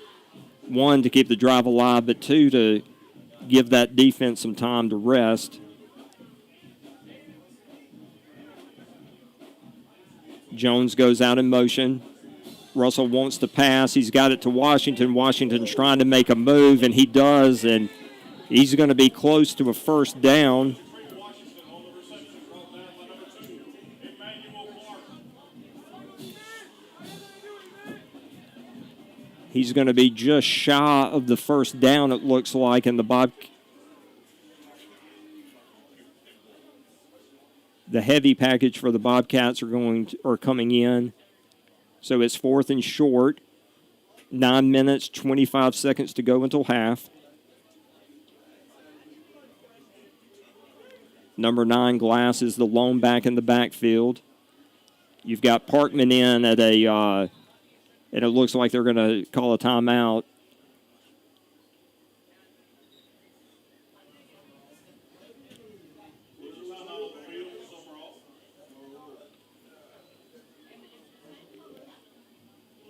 1, to keep the drive alive, but 2, to give that defense some time to rest. Jones goes out in motion. Russell wants to pass. He's got it to Washington. Washington's trying to make a move, and he does, and he's going to be close to a 1st down. He's going to be just shy of the 1st down, it looks like, and the heavy package for the Bobcats are coming in. So it's 4th and short. 9 minutes, 25 seconds to go until half. Number 9, Glass, is the lone back in the backfield. You've got Parkman in at and it looks like they're going to call a timeout.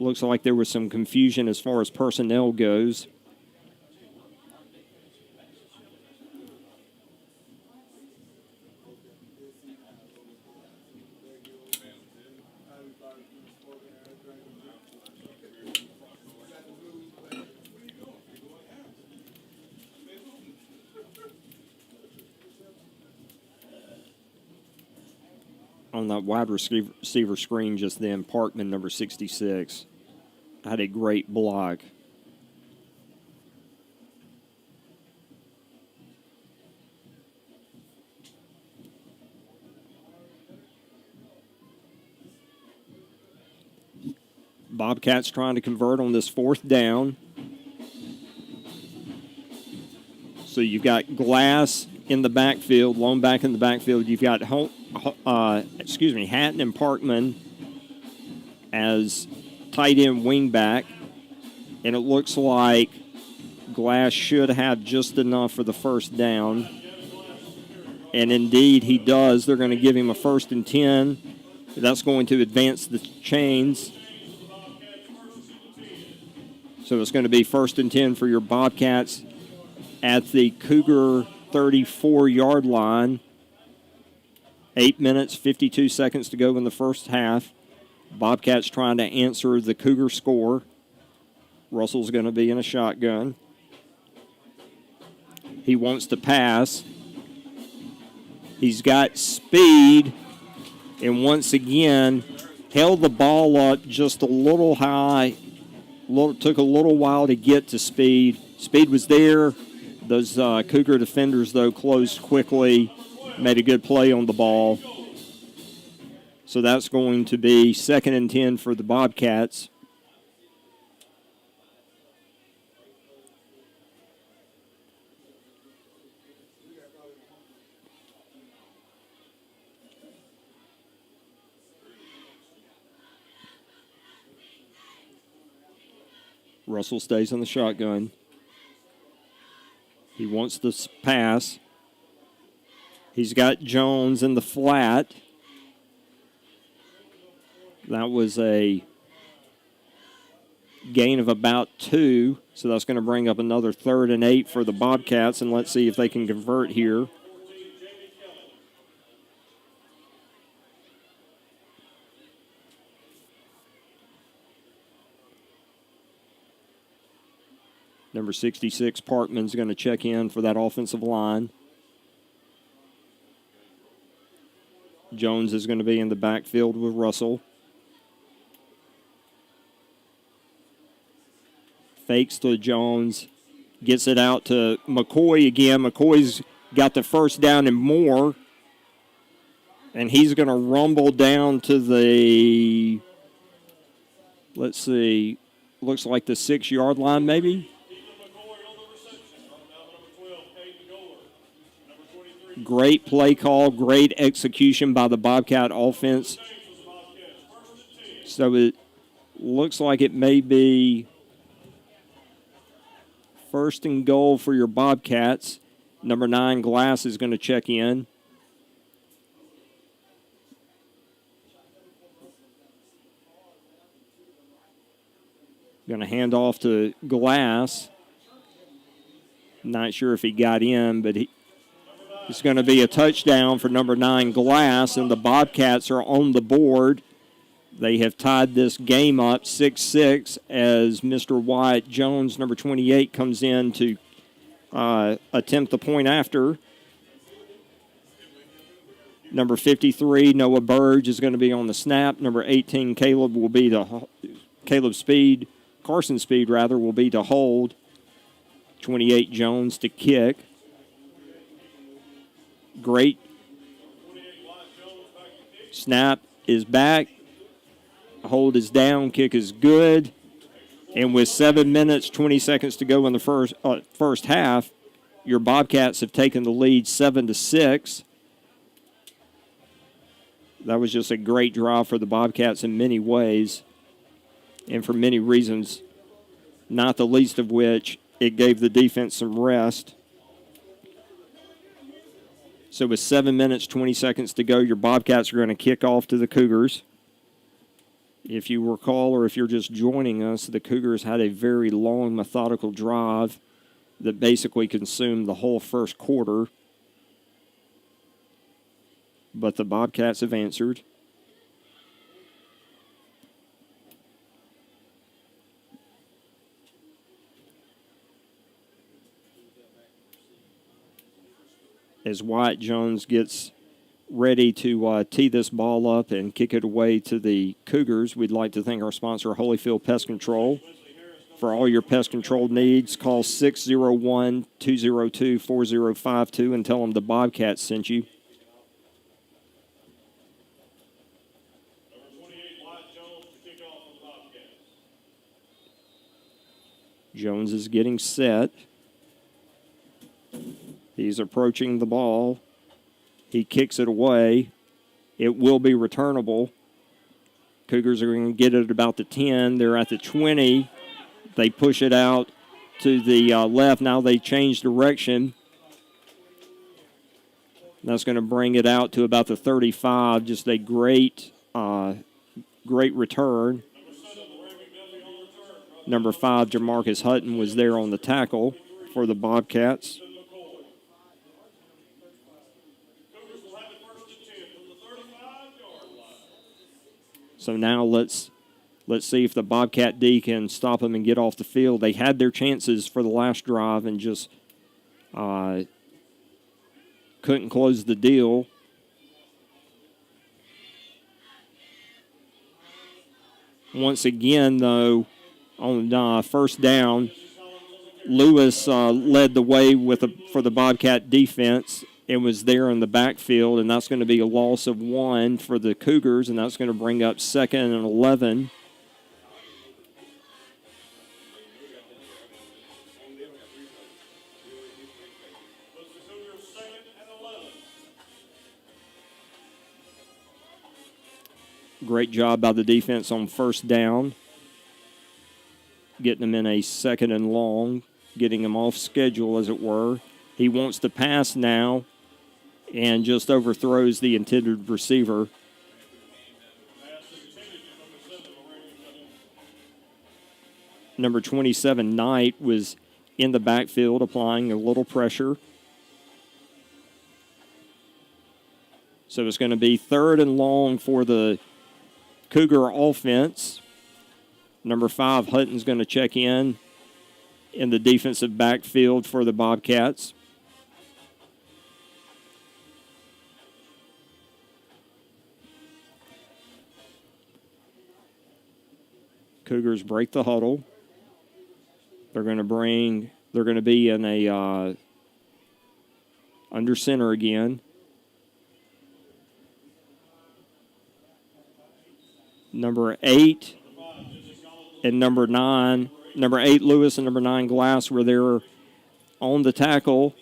Looks like there was some confusion as far as personnel goes. On that wide receiver screen just then, Parkman, number 66, had a great block. Bobcats trying to convert on this 4th down. So you've got Glass in the backfield, lone back in the backfield. You've got Hatton and Parkman as tight end wing back. And it looks like Glass should have just enough for the 1st down. And indeed he does. They're going to give him a 1st and 10. That's going to advance the chains. So it's going to be 1st and 10 for your Bobcats at the Cougar 34-yard line. 8 minutes, 52 seconds to go in the first half. Bobcats trying to answer the Cougar score. Russell's going to be in a shotgun. He wants to pass. He's got speed. And once again, held the ball up just a little high. Took a little while to get to speed. Speed was there. Those Cougar defenders, though, closed quickly. Made a good play on the ball. So that's going to be 2nd and 10 for the Bobcats. Russell stays in the shotgun. He wants to pass. He's got Jones in the flat. That was a gain of about 2, so that's going to bring up another 3rd and 8 for the Bobcats, and let's see if they can convert here. Number 66, Parkman's going to check in for that offensive line. Jones is going to be in the backfield with Russell. Fakes to Jones. Gets it out to McCoy again. McCoy's got the 1st down and more. And he's going to rumble down to the, let's see, looks like the 6-yard line maybe. Great play call, great execution by the Bobcat offense. So it looks like it may be 1st and goal for your Bobcats. Number 9, Glass, is going to check in. Going to hand off to Glass. Not sure if he got in, but it's going to be a touchdown for number 9, Glass, and the Bobcats are on the board. They have tied this game up 6-6 as Mr. Wyatt Jones, number 28, comes in to attempt the point after. Number 53, Noah Burge, is going to be on the snap. Number 18, Carson Speed will be to hold. 28, Jones to kick. Great. Snap is back. Hold is down. Kick is good. And with 7 minutes, 20 seconds to go in the first half, your Bobcats have taken the lead 7-6. That was just a great drive for the Bobcats in many ways and for many reasons, not the least of which it gave the defense some rest. So with 7 minutes, 20 seconds to go, your Bobcats are going to kick off to the Cougars. If you recall, or if you're just joining us, the Cougars had a very long, methodical drive that basically consumed the whole first quarter. But the Bobcats have answered. As Wyatt Jones gets ready to tee this ball up and kick it away to the Cougars, we'd like to thank our sponsor, Holyfield Pest Control. For all your pest control needs, call 601-202-4052 and tell them the Bobcats sent you. Jones is getting set. He's approaching the ball. He kicks it away. It will be returnable. Cougars are going to get it at about the 10. They're at the 20. They push it out to the left. Now they change direction. That's going to bring it out to about the 35. Just a great return. Number 5, Jamarcus Hutton, was there on the tackle for the Bobcats. So now let's see if the Bobcat D can stop them and get off the field. They had their chances for the last drive and just couldn't close the deal. Once again, though, on first down, Lewis led the way for the Bobcat defense. It was there in the backfield, and that's going to be a loss of 1 for the Cougars, and that's going to bring up 2nd and 11. Great job by the defense on first down, getting them in a 2nd and long, getting them off schedule, as it were. He wants to pass now and just overthrows the intended receiver. Number 27, Knight, was in the backfield applying a little pressure. So it's going to be 3rd and long for the Cougar offense. Number 5, Hutton's going to check in the defensive backfield for the Bobcats. Cougars break the huddle. They're going to be in a under center again. Number 8 and number 9. Number 8, Lewis, and number 9, Glass, were there on the tackle,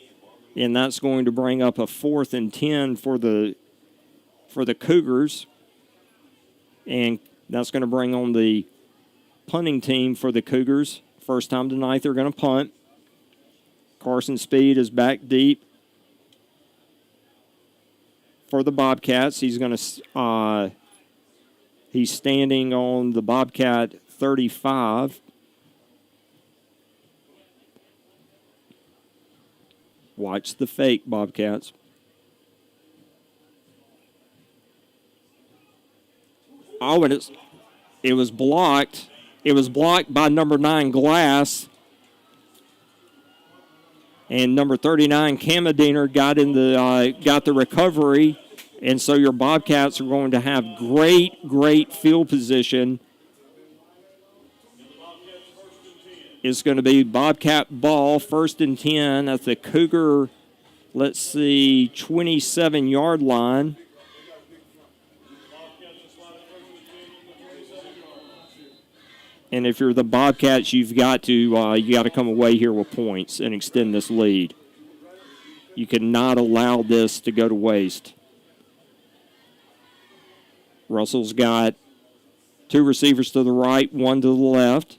and that's going to bring up a 4th and 10 for the Cougars, and that's going to bring on the punting team for the Cougars. First time tonight they're going to punt. Carson Speed is back deep for the Bobcats. He's standing on the Bobcat 35. Watch the fake, Bobcats. Oh, and it was blocked. It was blocked by number 9, Glass. And number 39, Kamadiner, got the recovery. And so your Bobcats are going to have great field position. It's going to be Bobcat ball, 1st and 10 at the Cougar, 27-yard line. And if you're the Bobcats, you got to come away here with points and extend this lead. You cannot allow this to go to waste. Russell's got 2 receivers to the right, 1 to the left.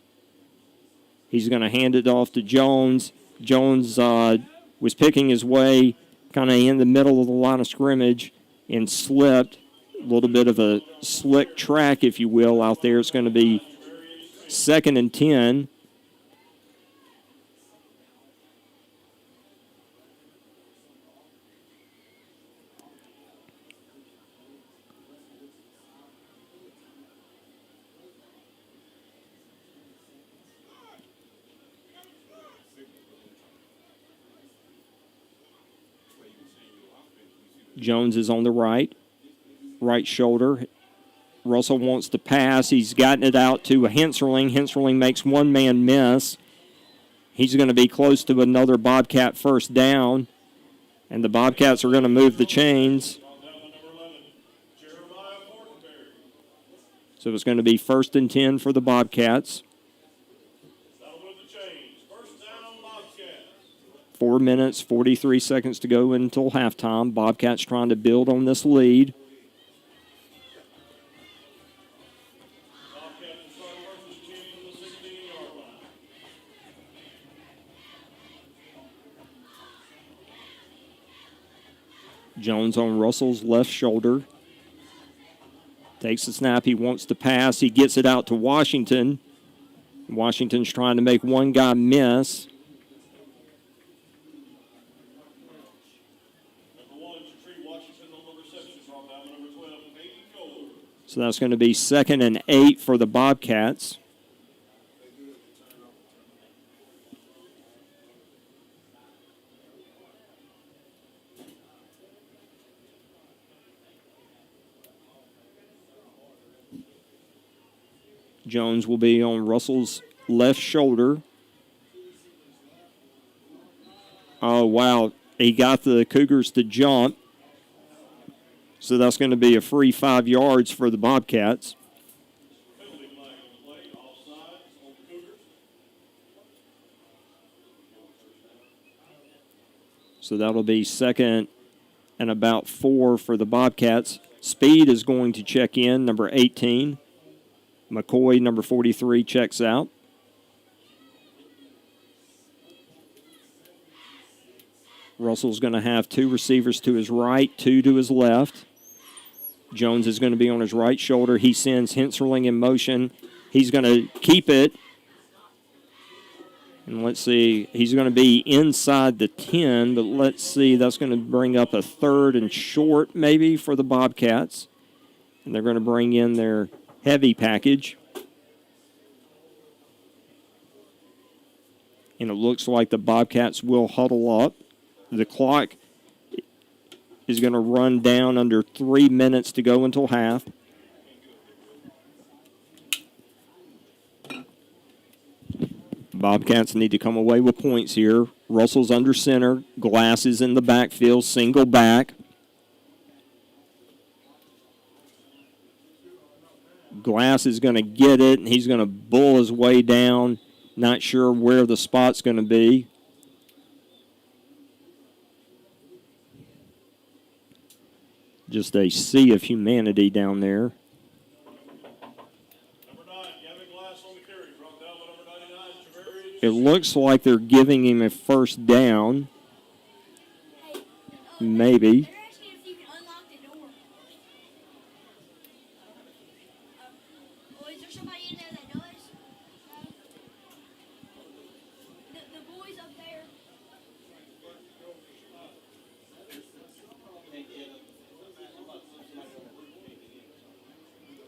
He's going to hand it off to Jones. Jones was picking his way kind of in the middle of the line of scrimmage and slipped A little bit of a slick track, if you will, out there. It's going to be 2nd and 10. Jones is on the right shoulder. Russell wants to pass. He's gotten it out to a Henserling. Henserling makes one man miss. He's going to be close to another Bobcat first down, and the Bobcats are going to move the chains. So it's going to be 1st and 10 for the Bobcats. 4 minutes, 43 seconds to go until halftime. Bobcats trying to build on this lead. Jones on Russell's left shoulder. Takes the snap. He wants to pass. He gets it out to Washington. Washington's trying to make one guy miss. So that's going to be 2nd and 8 for the Bobcats. Jones will be on Russell's left shoulder. Oh, wow. He got the Cougars to jump. So that's going to be a free 5 yards for the Bobcats. So that'll be 2nd and about 4 for the Bobcats. Speed is going to check in, number 18. McCoy, number 43, checks out. Russell's going to have 2 receivers to his right, 2 to his left. Jones is going to be on his right shoulder. He sends Henserling in motion. He's going to keep it. And let's see, he's going to be inside the 10, but let's see, that's going to bring up a 3rd and short maybe for the Bobcats. And they're going to bring in their heavy package. And it looks like the Bobcats will huddle up. The clock is going to run down under 3 minutes to go until half. Bobcats need to come away with points here. Russell's under center. Glass is in the backfield, single back. Glass is going to get it, and he's going to bull his way down. Not sure where the spot's going to be. Just a sea of humanity down there. It looks like they're giving him a first down. Maybe.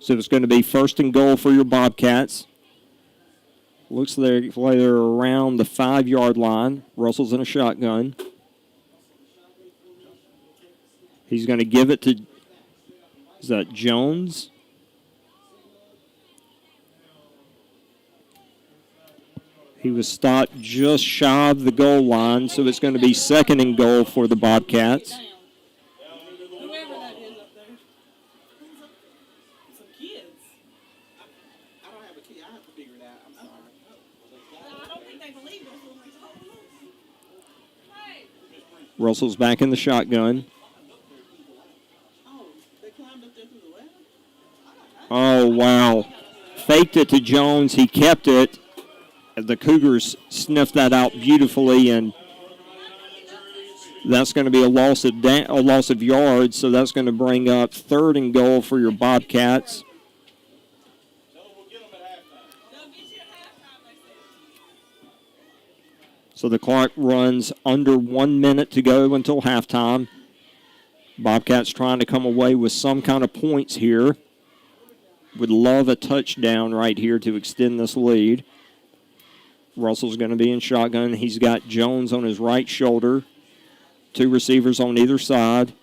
So it's going to be 1st and goal for your Bobcats. Looks like they're around the 5-yard line. Russell's in a shotgun. He's going to give it to, is that Jones? He was stopped just shy of the goal line, so it's going to be 2nd and goal for the Bobcats. Russell's back in the shotgun. Oh, wow. Faked it to Jones. He kept it. The Cougars sniffed that out beautifully, and That's going to be a loss of yards, so that's going to bring up 3rd and goal for your Bobcats. So the clock runs under 1 minute to go until halftime. Bobcats trying to come away with some kind of points here. Would love a touchdown right here to extend this lead. Russell's going to be in shotgun. He's got Jones on his right shoulder. 2 receivers on either side.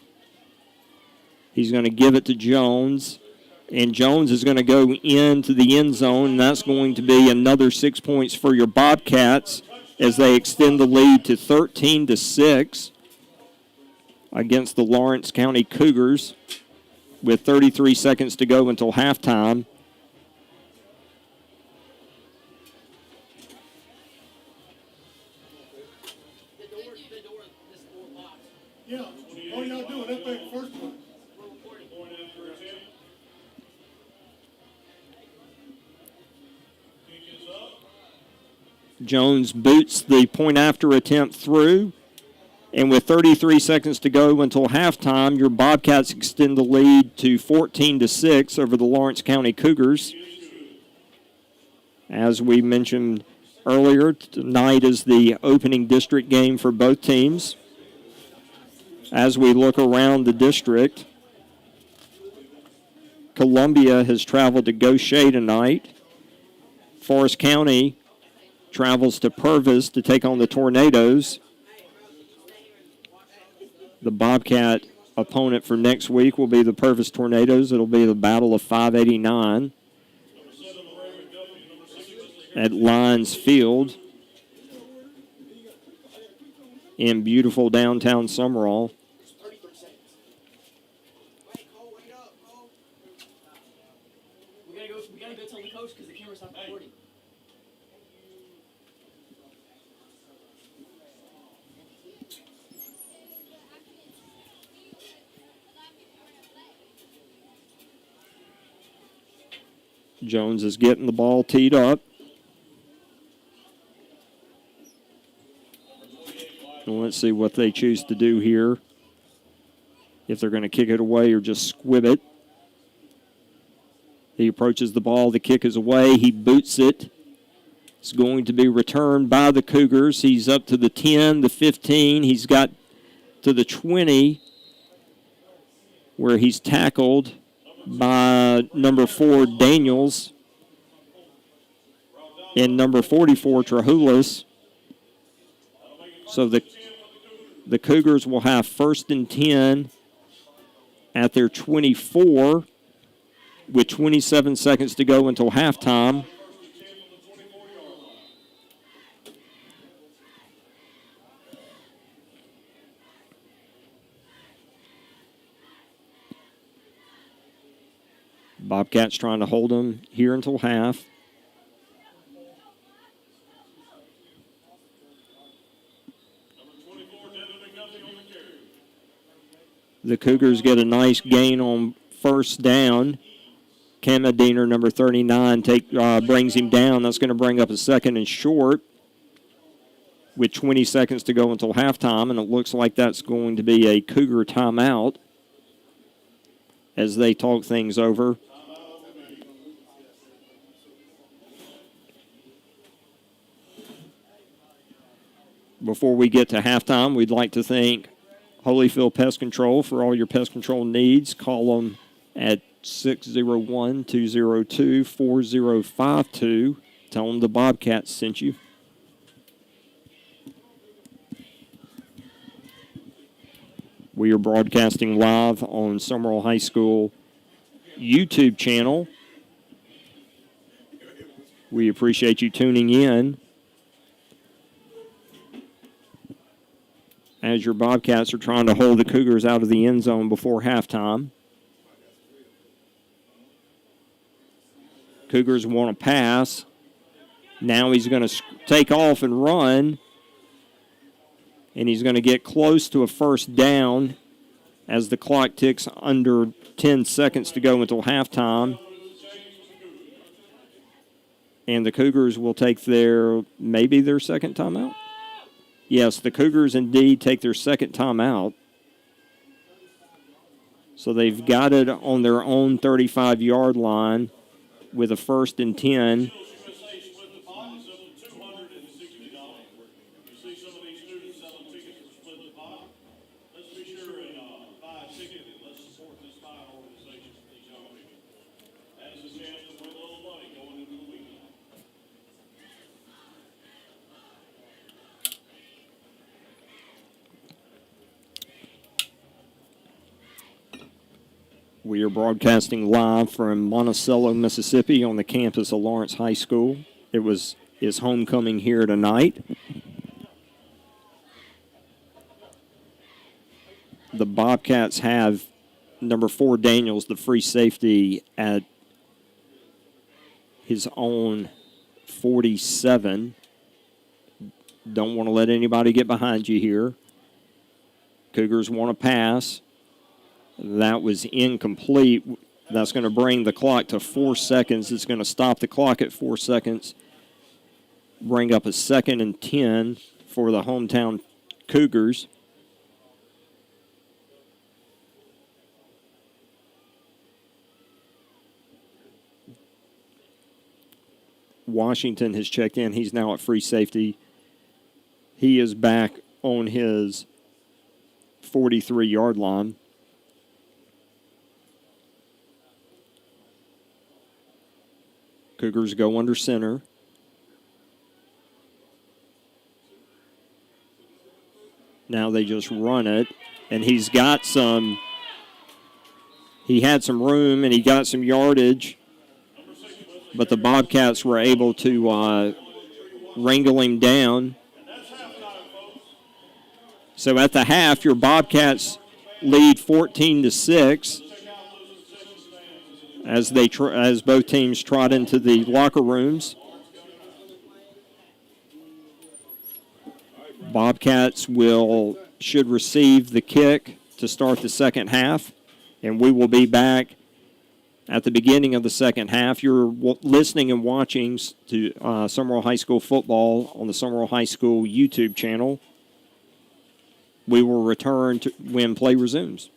He's going to give it to Jones. And Jones is going to go into the end zone. And that's going to be another 6 points for your Bobcats as they extend the lead to 13-6 against the Lawrence County Cougars with 33 seconds to go until halftime. Yeah, what are y'all doing? That thing first one. Jones boots the point after attempt through. And with 33 seconds to go until halftime, your Bobcats extend the lead to 14-6 over the Lawrence County Cougars. As we mentioned earlier, tonight is the opening district game for both teams. As we look around the district, Columbia has traveled to Gaucher tonight. Forest County travels to Purvis to take on the Tornadoes. The Bobcat opponent for next week will be the Purvis Tornadoes. It'll be the Battle of 589 at Lyons Field in beautiful downtown Sumrall. We gotta go tell the coach because the camera's not recording. Jones is getting the ball teed up. And let's see what they choose to do here. If they're going to kick it away or just squib it. He approaches the ball. The kick is away. He boots it. It's going to be returned by the Cougars. He's up to the 10, the 15. He's got to the 20 where he's tackled by number 4, Daniels, and number 44, Trahulis. So the Cougars will have 1st and 10 at their 24 with 27 seconds to go until halftime. Bobcats trying to hold them here until half. The Cougars get a nice gain on 1st down. Kamadiner, number 39, brings him down. That's going to bring up a 2nd and short with 20 seconds to go until halftime, and it looks like that's going to be a Cougar timeout as they talk things over. Before we get to halftime, we'd like to thank Holyfield Pest Control for all your pest control needs. Call them at 601-202-4052. Tell them the Bobcats sent you. We are broadcasting live on Sumrall High School YouTube channel. We appreciate you tuning in. As your Bobcats are trying to hold the Cougars out of the end zone before halftime. Cougars want to pass. Now he's going to take off and run. And he's going to get close to a 1st down as the clock ticks under 10 seconds to go until halftime. And the Cougars will take maybe their 2nd timeout. Yes, the Cougars indeed take their second timeout. So they've got it on their own 35-yard line with a 1st and 10. We are broadcasting live from Monticello, Mississippi on the campus of Lawrence High School. It was his homecoming here tonight. The Bobcats have number 4 Daniels, the free safety, at his own 47. Don't want to let anybody get behind you here. Cougars want to pass. That was incomplete. That's going to bring the clock to 4 seconds. It's going to stop the clock at 4 seconds. Bring up a 2nd and 10 for the hometown Cougars. Washington has checked in. He's now at free safety. He is back on his 43-yard line. Cougars go under center. Now they just run it, and he had some room and he got some yardage, but the Bobcats were able to wrangle him down. So at the half, your Bobcats lead 14-6 as both teams trot into the locker rooms. Bobcats should receive the kick to start the second half, and we will be back at the beginning of the second half. You're listening and watching to Sumrall High School football on the Sumrall High School YouTube channel. We will return when play resumes.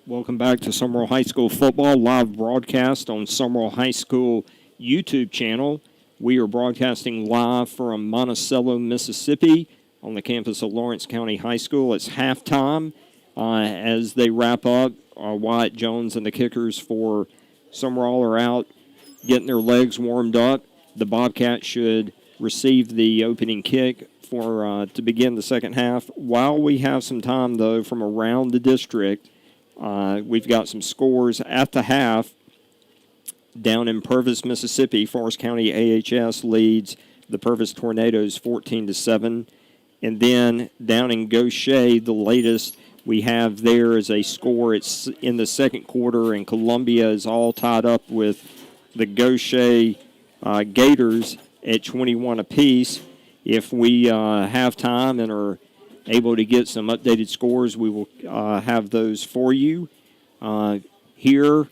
Welcome back to Sumrall High School football live broadcast on Sumrall High School YouTube channel. We are broadcasting live from Monticello, Mississippi on the campus of Lawrence County High School. It's halftime as they wrap up. Wyatt Jones and the kickers for Sumrall are out getting their legs warmed up. The Bobcats should receive the opening kick for to begin the second half. While we have some time, though, from around the district, we've got some scores at the half. Down in Purvis, Mississippi, Forest County AHS leads the Purvis Tornadoes 14-7. And then down in Gaucher, the latest we have there is a score. It's in the second quarter, and Columbia is all tied up with the Gaucher Gators at 21 apiece. If we have time and are able to get some updated scores, we will have those for you. Here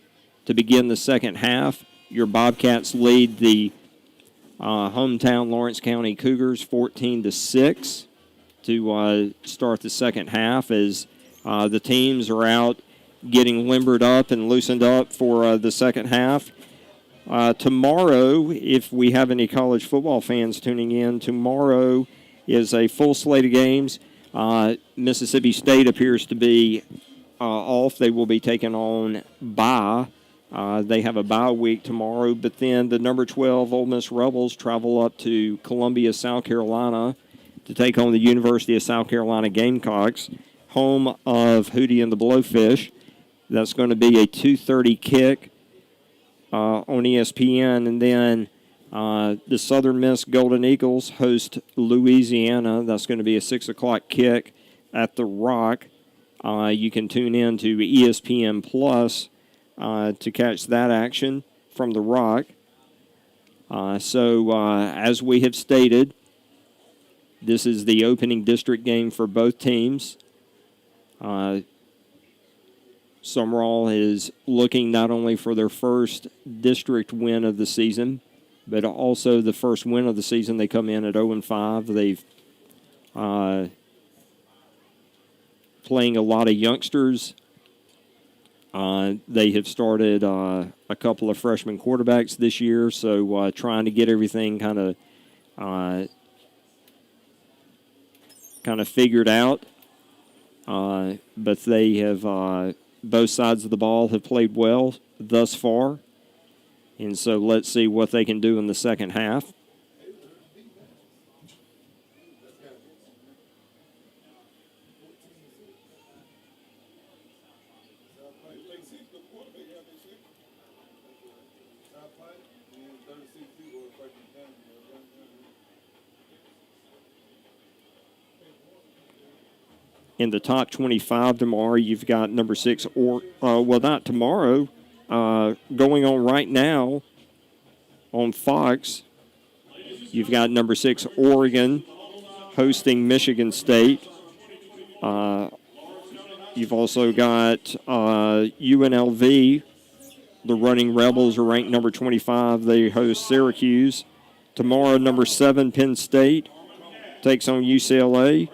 to begin the second half, your Bobcats lead the hometown Lawrence County Cougars 14-6 to start the second half as the teams are out getting limbered up and loosened up for the second half. Tomorrow, if we have any college football fans tuning in, tomorrow is a full slate of games. Mississippi State appears to be off. They will be taken on bye. They have a bye week tomorrow, but then the number 12 Ole Miss Rebels travel up to Columbia, South Carolina to take on the University of South Carolina Gamecocks, home of Hootie and the Blowfish. That's going to be a 2:30 kick on ESPN, and then the Southern Miss Golden Eagles host Louisiana. That's going to be a 6 o'clock kick at the Rock. You can tune in to ESPN Plus to catch that action from the Rock. So as we have stated, this is the opening district game for both teams. Sumrall is looking not only for their first district win of the season, but also the first win of the season. They come in at 0-5. They've playing a lot of youngsters. They have started a couple of freshman quarterbacks this year, so trying to get everything kind of figured out. But they have both sides of the ball have played well thus far, and so let's see what they can do in the second half. In the top 25 tomorrow, you've got number 6, not tomorrow, going on right now on Fox. You've got number 6, Oregon, hosting Michigan State. You've also got UNLV. The Running Rebels are ranked number 25. They host Syracuse. Tomorrow, number 7, Penn State takes on UCLA.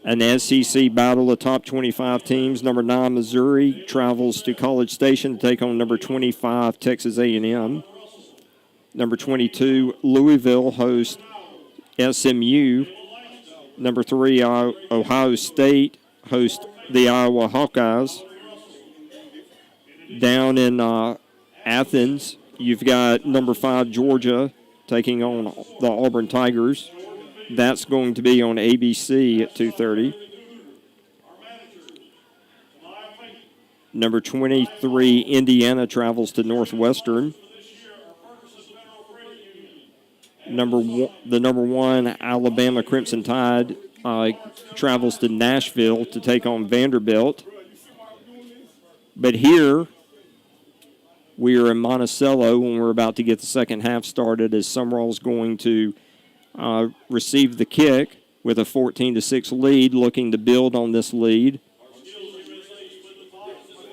An SEC battle of top 25 teams. Number 9, Missouri, travels to College Station to take on number 25, Texas A&M. Number 22, Louisville, hosts SMU. Number 3, Ohio State, hosts the Iowa Hawkeyes. Down in Athens, you've got number 5, Georgia, taking on the Auburn Tigers. That's going to be on ABC at 2:30. Number 23, Indiana, travels to Northwestern. The number 1, Alabama Crimson Tide, travels to Nashville to take on Vanderbilt. But here, we are in Monticello when we're about to get the second half started, as Sumrall's going to received the kick with a 14-6 lead, looking to build on this lead.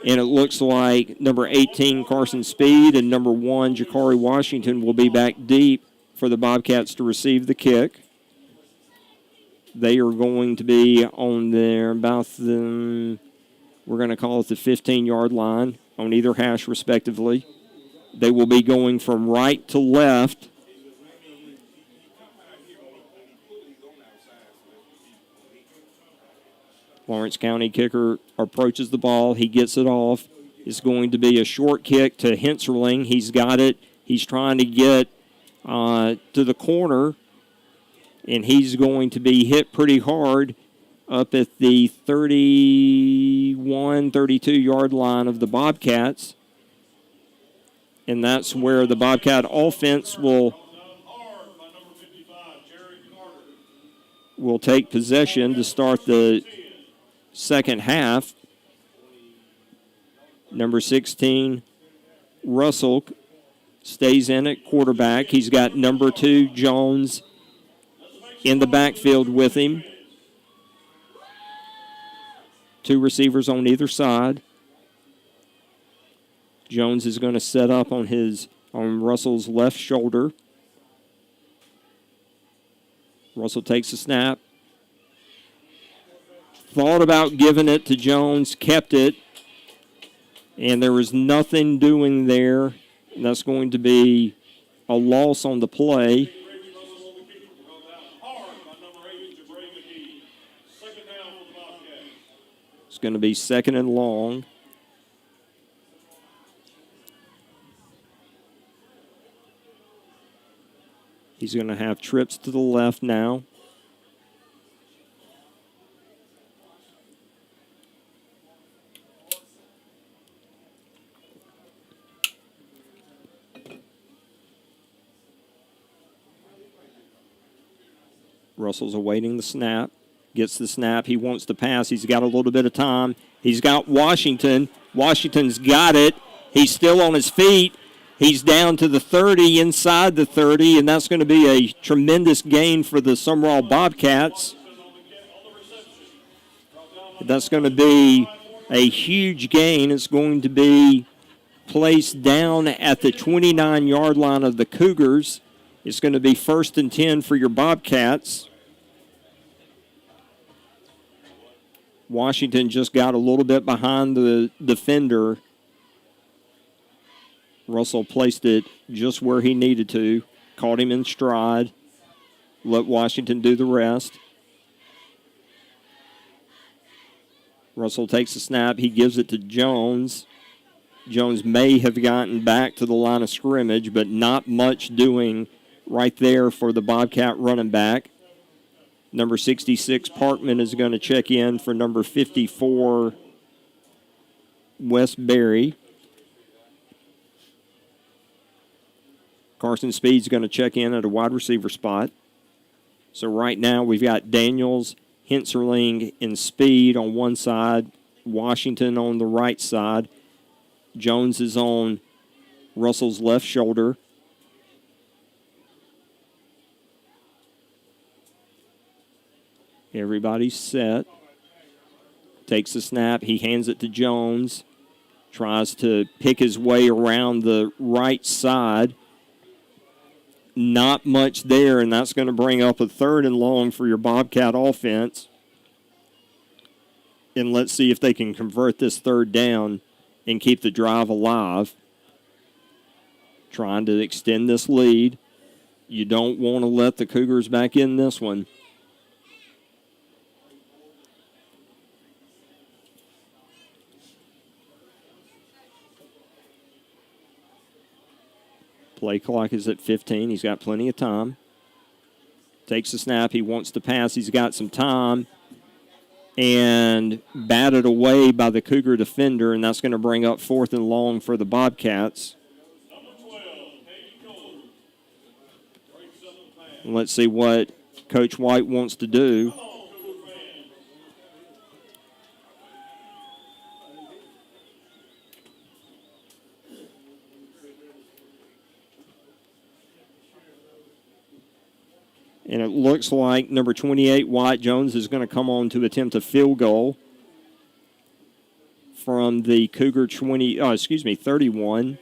And it looks like number 18, Carson Speed, and number 1, Jakari Washington, will be back deep for the Bobcats to receive the kick. They are going to be on there we're We're going to call it the 15-yard line on either hash, respectively. They will be going from right to left. Lawrence County kicker approaches the ball. He gets it off. It's going to be a short kick to Henserling. He's got it. He's trying to get to the corner, and he's going to be hit pretty hard up at the 31, 32-yard line of the Bobcats. And that's where the Bobcat offense will take possession to start the second half. Number 16, Russell, stays in at quarterback. He's got number 2, Jones, in the backfield with him. 2 receivers on either side. Jones is going to set up on Russell's left shoulder. Russell takes a snap. Thought about giving it to Jones, kept it, and there was nothing doing there. And that's going to be a loss on the play. It's going to be second and long. He's going to have trips to the left now. Russell's awaiting the snap. Gets the snap. He wants to pass. He's got a little bit of time. He's got Washington. Washington's got it. He's still on his feet. He's down to the 30, inside the 30, and that's going to be a tremendous gain for the Sumrall Bobcats. That's going to be a huge gain. It's going to be placed down at the 29-yard line of the Cougars. It's going to be 1st and 10 for your Bobcats. Washington just got a little bit behind the defender. Russell placed it just where he needed to. Caught him in stride. Let Washington do the rest. Russell takes the snap. He gives it to Jones. Jones may have gotten back to the line of scrimmage, but not much doing right there for the Bobcat running back. Number 66, Parkman, is going to check in for number 54, Westbury. Carson Speed's going to check in at a wide receiver spot. So right now we've got Daniels, Henserling, and Speed on one side, Washington on the right side. Jones is on Russell's left shoulder. Everybody's set. Takes the snap. He hands it to Jones. Tries to pick his way around the right side. Not much there, and that's going to bring up a 3rd and long for your Bobcat offense. And let's see if they can convert this 3rd down and keep the drive alive. Trying to extend this lead. You don't want to let the Cougars back in this one. Play clock is at 15. He's got plenty of time. Takes the snap. He wants to pass. He's got some time. And batted away by the Cougar defender, and that's going to bring up 4th and long for the Bobcats. And let's see what Coach White wants to do. And it looks like number 28, White Jones, is going to come on to attempt a field goal from the Cougar 31.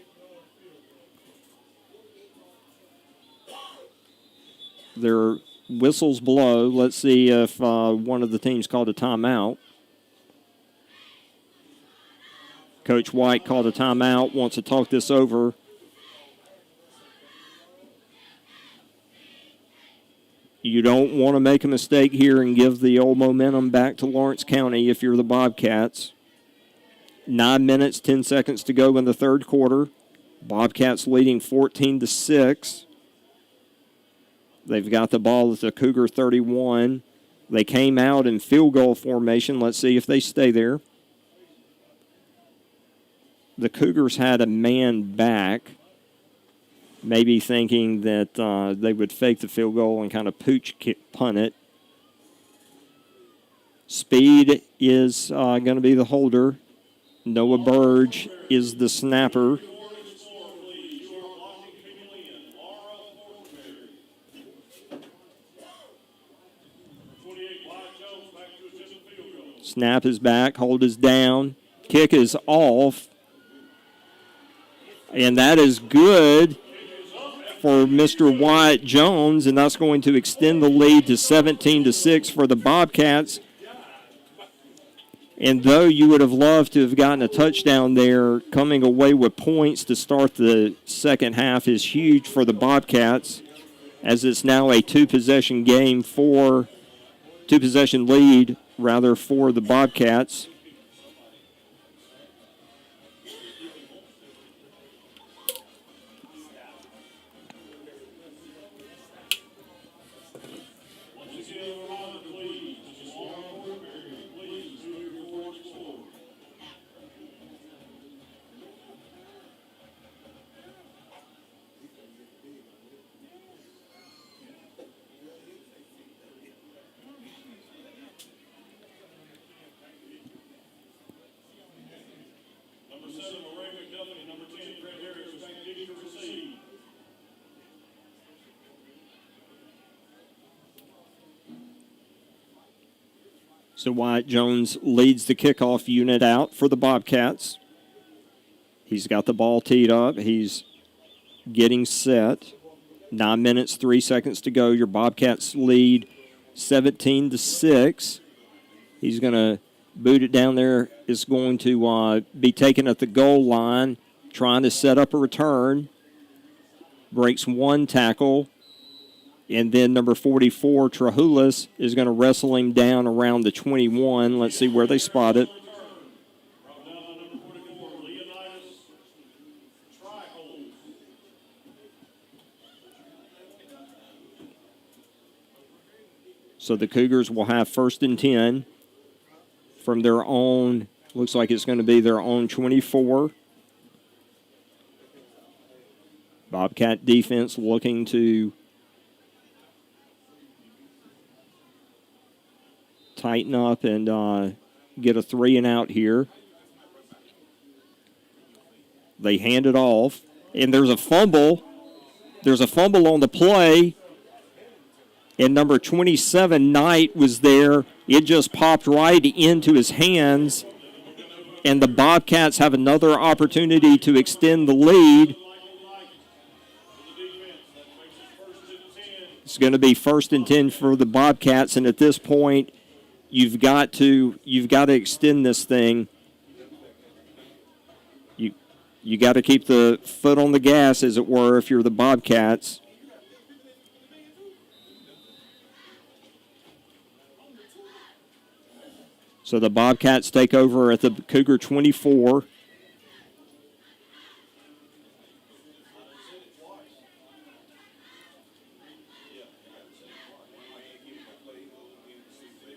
Their whistles blow. Let's see if one of the teams called a timeout. Coach White called a timeout, wants to talk this over. You don't want to make a mistake here and give the old momentum back to Lawrence County if you're the Bobcats. 9 minutes, 10 seconds to go in the third quarter. Bobcats leading 14-6. They've got the ball at the Cougar 31. They came out in field goal formation. Let's see if they stay there. The Cougars had a man back, maybe thinking that they would fake the field goal and kind of punt it. Speed is going to be the holder. Noah Burge is the snapper. Snap is back, hold is down, kick is off, and that is good for Mr. Wyatt Jones, and that's going to extend the lead to 17-6 for the Bobcats. And though you would have loved to have gotten a touchdown there, coming away with points to start the second half is huge for the Bobcats, as it's now a two-possession lead for the Bobcats. So Wyatt Jones leads the kickoff unit out for the Bobcats. He's got the ball teed up. He's getting set. 9 minutes, 3 seconds to go. Your Bobcats lead 17-6. He's going to boot it down there. It's going to be taken at the goal line, trying to set up a return. Breaks one tackle. And then number 44, Trahulis, is going to wrestle him down around the 21. Let's see where they spot it. So the Cougars will have 1st and 10 from their own, looks like it's going to be their own 24. Bobcat defense looking to tighten up and get a 3 and out here. They hand it off, and there's a fumble. There's a fumble on the play, and number 27, Knight, was there. It just popped right into his hands, and the Bobcats have another opportunity to extend the lead. It's going to be 1st and 10 for the Bobcats, and at this point, You've got to extend this thing. You got to keep the foot on the gas, as it were, if you're the Bobcats. So the Bobcats take over at the Cougar 24.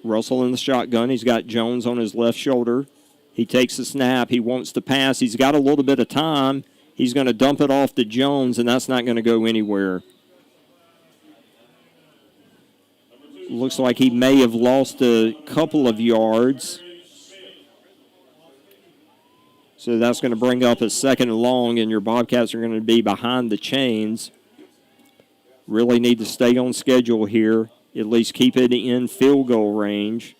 Russell in the shotgun. He's got Jones on his left shoulder. He takes the snap. He wants to pass. He's got a little bit of time. He's going to dump it off to Jones, and that's not going to go anywhere. Looks like he may have lost a couple of yards. So that's going to bring up a 2nd and long, and your Bobcats are going to be behind the chains. Really need to stay on schedule here. At least keep it in field goal range.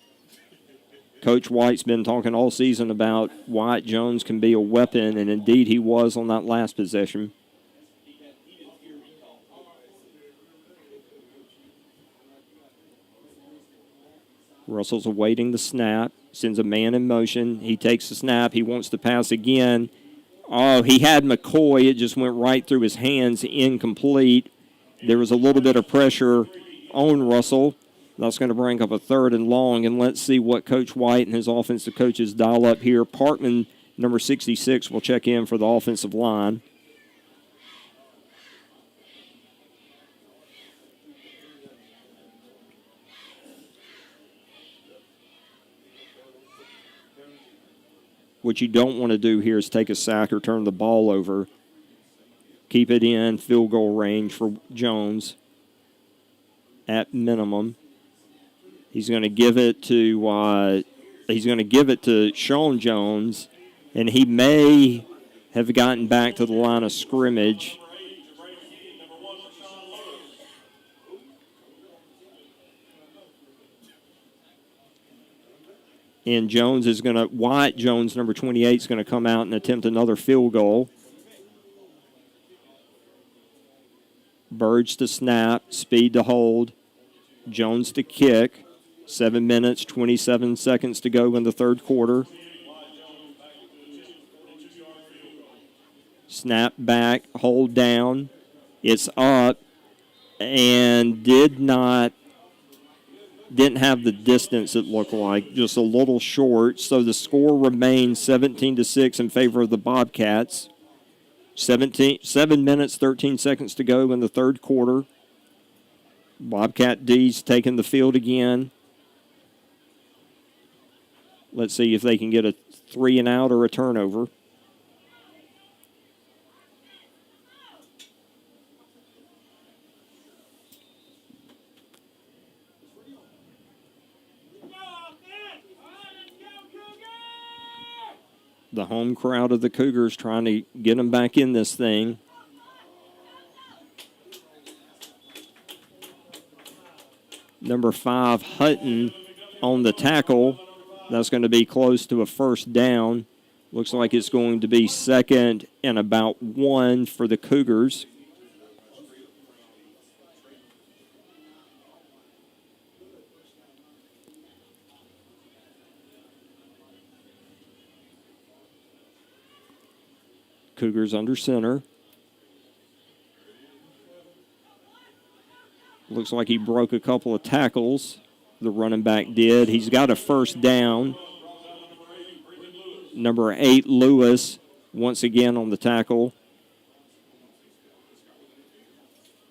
Coach White's been talking all season about Wyatt Jones can be a weapon, and indeed he was on that last possession. Russell's awaiting the snap, sends a man in motion. He takes the snap. He wants to pass again. Oh, he had McCoy. It just went right through his hands, incomplete. There was a little bit of pressure on Russell. That's going to bring up a 3rd and long, and let's see what Coach White and his offensive coaches dial up here. Parkman, number 66, will check in for the offensive line. What you don't want to do here is take a sack or turn the ball over. Keep it in field goal range for Jones at minimum. He's going to give it to Sean Jones, and he may have gotten back to the line of scrimmage. And Wyatt Jones, number 28, is going to come out and attempt another field goal. Burge to snap, speed to hold, Jones to kick. 7 minutes, 27 seconds to go in the 3rd quarter. Snap back, hold down. It's up and didn't have the distance, it looked like, just a little short. So the score remains 17-6 in favor of the Bobcats. 7 minutes, 13 seconds to go in the 3rd quarter. Bobcat D's taking the field again. Let's see if they can get a 3 and out or a turnover. The home crowd of the Cougars trying to get them back in this thing. Number 5, Hutton on the tackle. That's going to be close to a 1st down. Looks like it's going to be 2nd and about 1 for the Cougars. Cougars under center. Looks like he broke a couple of tackles. The running back did. He's got a 1st down. Number 8, Lewis, once again on the tackle.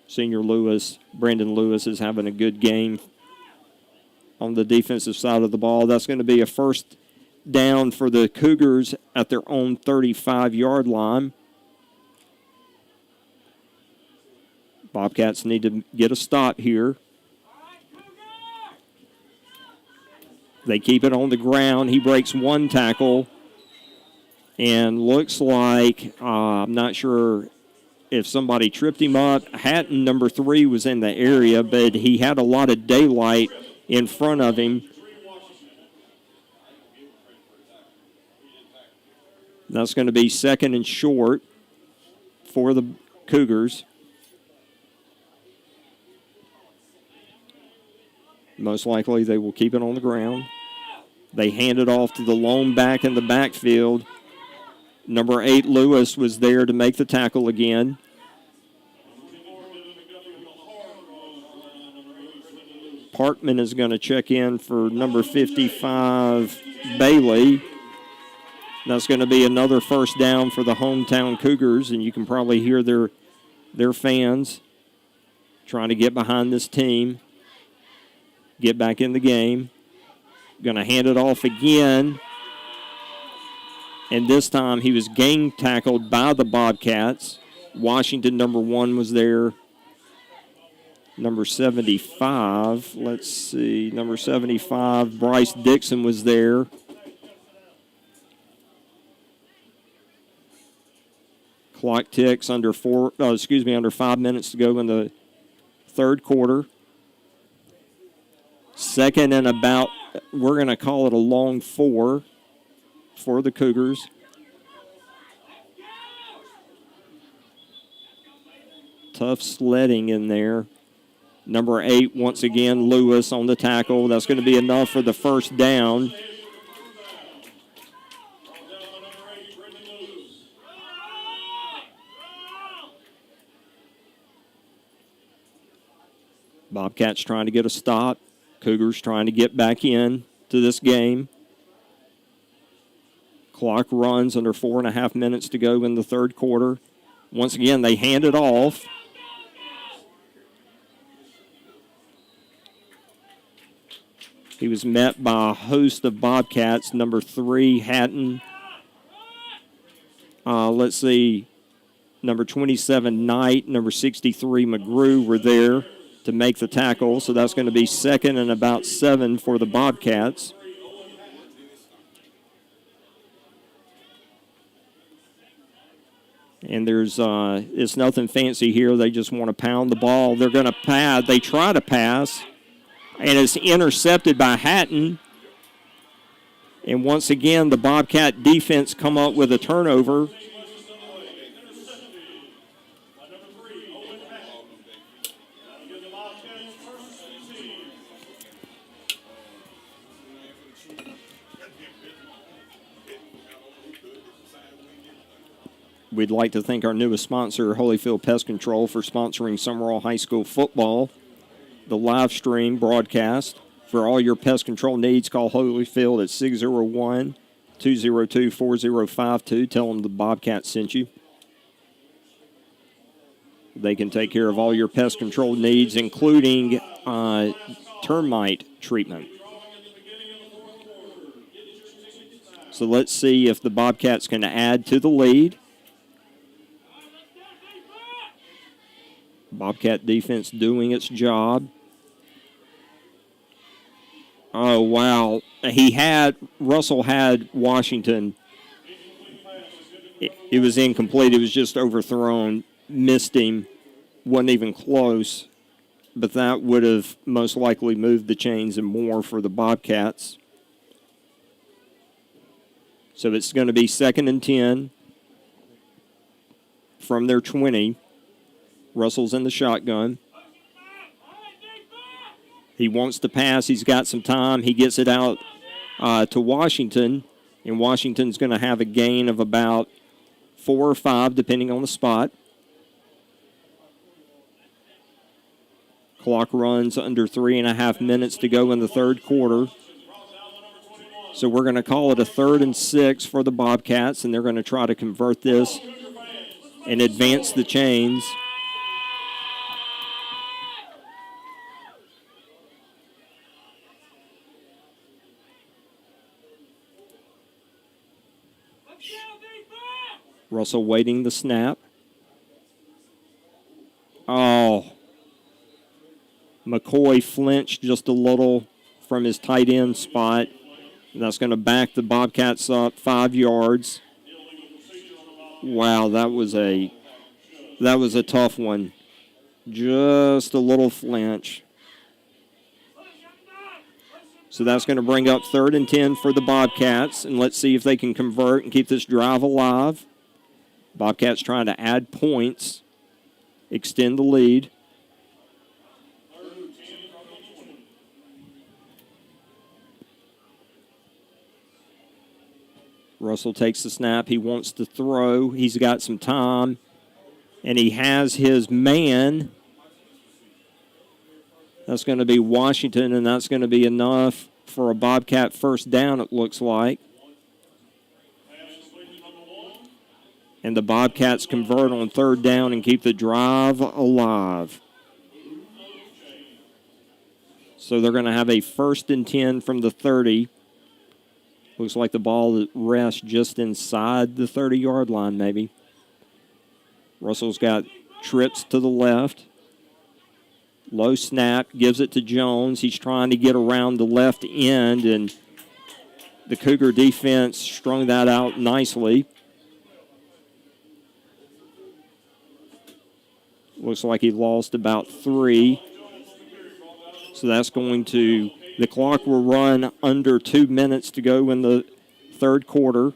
Senior Lewis, Brandon Lewis, is having a good game on the defensive side of the ball. That's going to be a 1st down for the Cougars at their own 35-yard line. Bobcats need to get a stop here. They keep it on the ground. He breaks 1 tackle. And looks like, I'm not sure if somebody tripped him up. Hatton, number 3, was in the area, but he had a lot of daylight in front of him. That's going to be 2nd and short for the Cougars. Most likely they will keep it on the ground. They hand it off to the lone back in the backfield. Number 8, Lewis, was there to make the tackle again. Parkman is going to check in for number 55, Bailey. That's going to be another 1st down for the hometown Cougars, and you can probably hear their fans trying to get behind this team, get back in the game. Going to hand it off again. And this time he was gang tackled by the Bobcats. Washington, number 1, was there. Number 75, let's see, number 75, Bryce Dixon was there. Clock ticks under 5 minutes to go in the 3rd quarter. 2nd and about, we're going to call it a long 4 for the Cougars. Tough sledding in there. Number 8, once again, Lewis on the tackle. That's going to be enough for the first down. Bobcats trying to get a stop. Cougars trying to get back in to this game. Clock runs under 4.5 minutes to go in the third quarter. Once again, they hand it off. He was met by a host of Bobcats. Number 3, Hatton. Let's see. Number 27, Knight. Number 63, McGrew were there to make the tackle. So that's going to be 2nd and about 7 for the Bobcats. And it's nothing fancy here. They just want to pound the ball. They're going to pass. They try to pass, and it's intercepted by Hatton. And once again, the Bobcat defense come up with a turnover. We'd like to thank our newest sponsor, Holyfield Pest Control, for sponsoring Sumrall High School football, the live stream broadcast. For all your pest control needs, call Holyfield at 601-202-4052. Tell them the Bobcat sent you. They can take care of all your pest control needs, including termite treatment. So let's see if the Bobcats can add to the lead. Bobcat defense doing its job. Oh, wow. Russell had Washington. It was incomplete. It was just overthrown. Missed him. Wasn't even close. But that would have most likely moved the chains and more for the Bobcats. So it's going to be 2nd and 10 from their 20. Russell's in the shotgun. He wants to pass. He's got some time. He gets it out to Washington, and Washington's going to have a gain of about 4 or 5, depending on the spot. Clock runs under 3.5 minutes to go in the third quarter. So we're going to call it a 3rd and 6 for the Bobcats, and they're going to try to convert this and advance the chains. Russell waiting the snap. Oh. McCoy flinched just a little from his tight end spot. And that's going to back the Bobcats up 5 yards. Wow, that was a tough one. Just a little flinch. So that's going to bring up 3rd and 10 for the Bobcats. And let's see if they can convert and keep this drive alive. Bobcats trying to add points, extend the lead. Russell takes the snap. He wants to throw. He's got some time. And he has his man. That's going to be Washington, and that's going to be enough for a Bobcat first down, it looks like. And the Bobcats convert on 3rd down and keep the drive alive. So they're going to have a 1st and 10 from the 30. Looks like the ball rests just inside the 30-yard line, maybe. Russell's got trips to the left. Low snap, gives it to Jones. He's trying to get around the left end, and the Cougar defense strung that out nicely. Looks like he lost about 3. So that's going to, the clock will run under 2 minutes to go in the third quarter.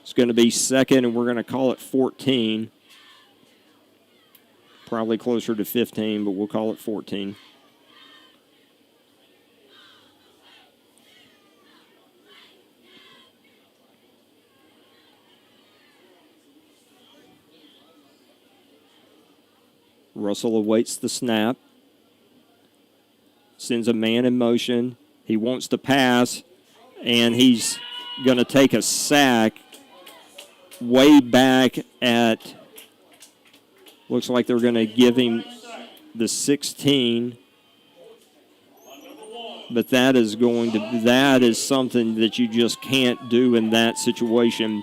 It's going to be 2nd, and we're going to call it 14. Probably closer to 15, but we'll call it 14. Russell awaits the snap. Sends a man in motion. He wants to pass, and he's going to take a sack way back at, looks like they're going to give him the 16. But that is something that you just can't do in that situation.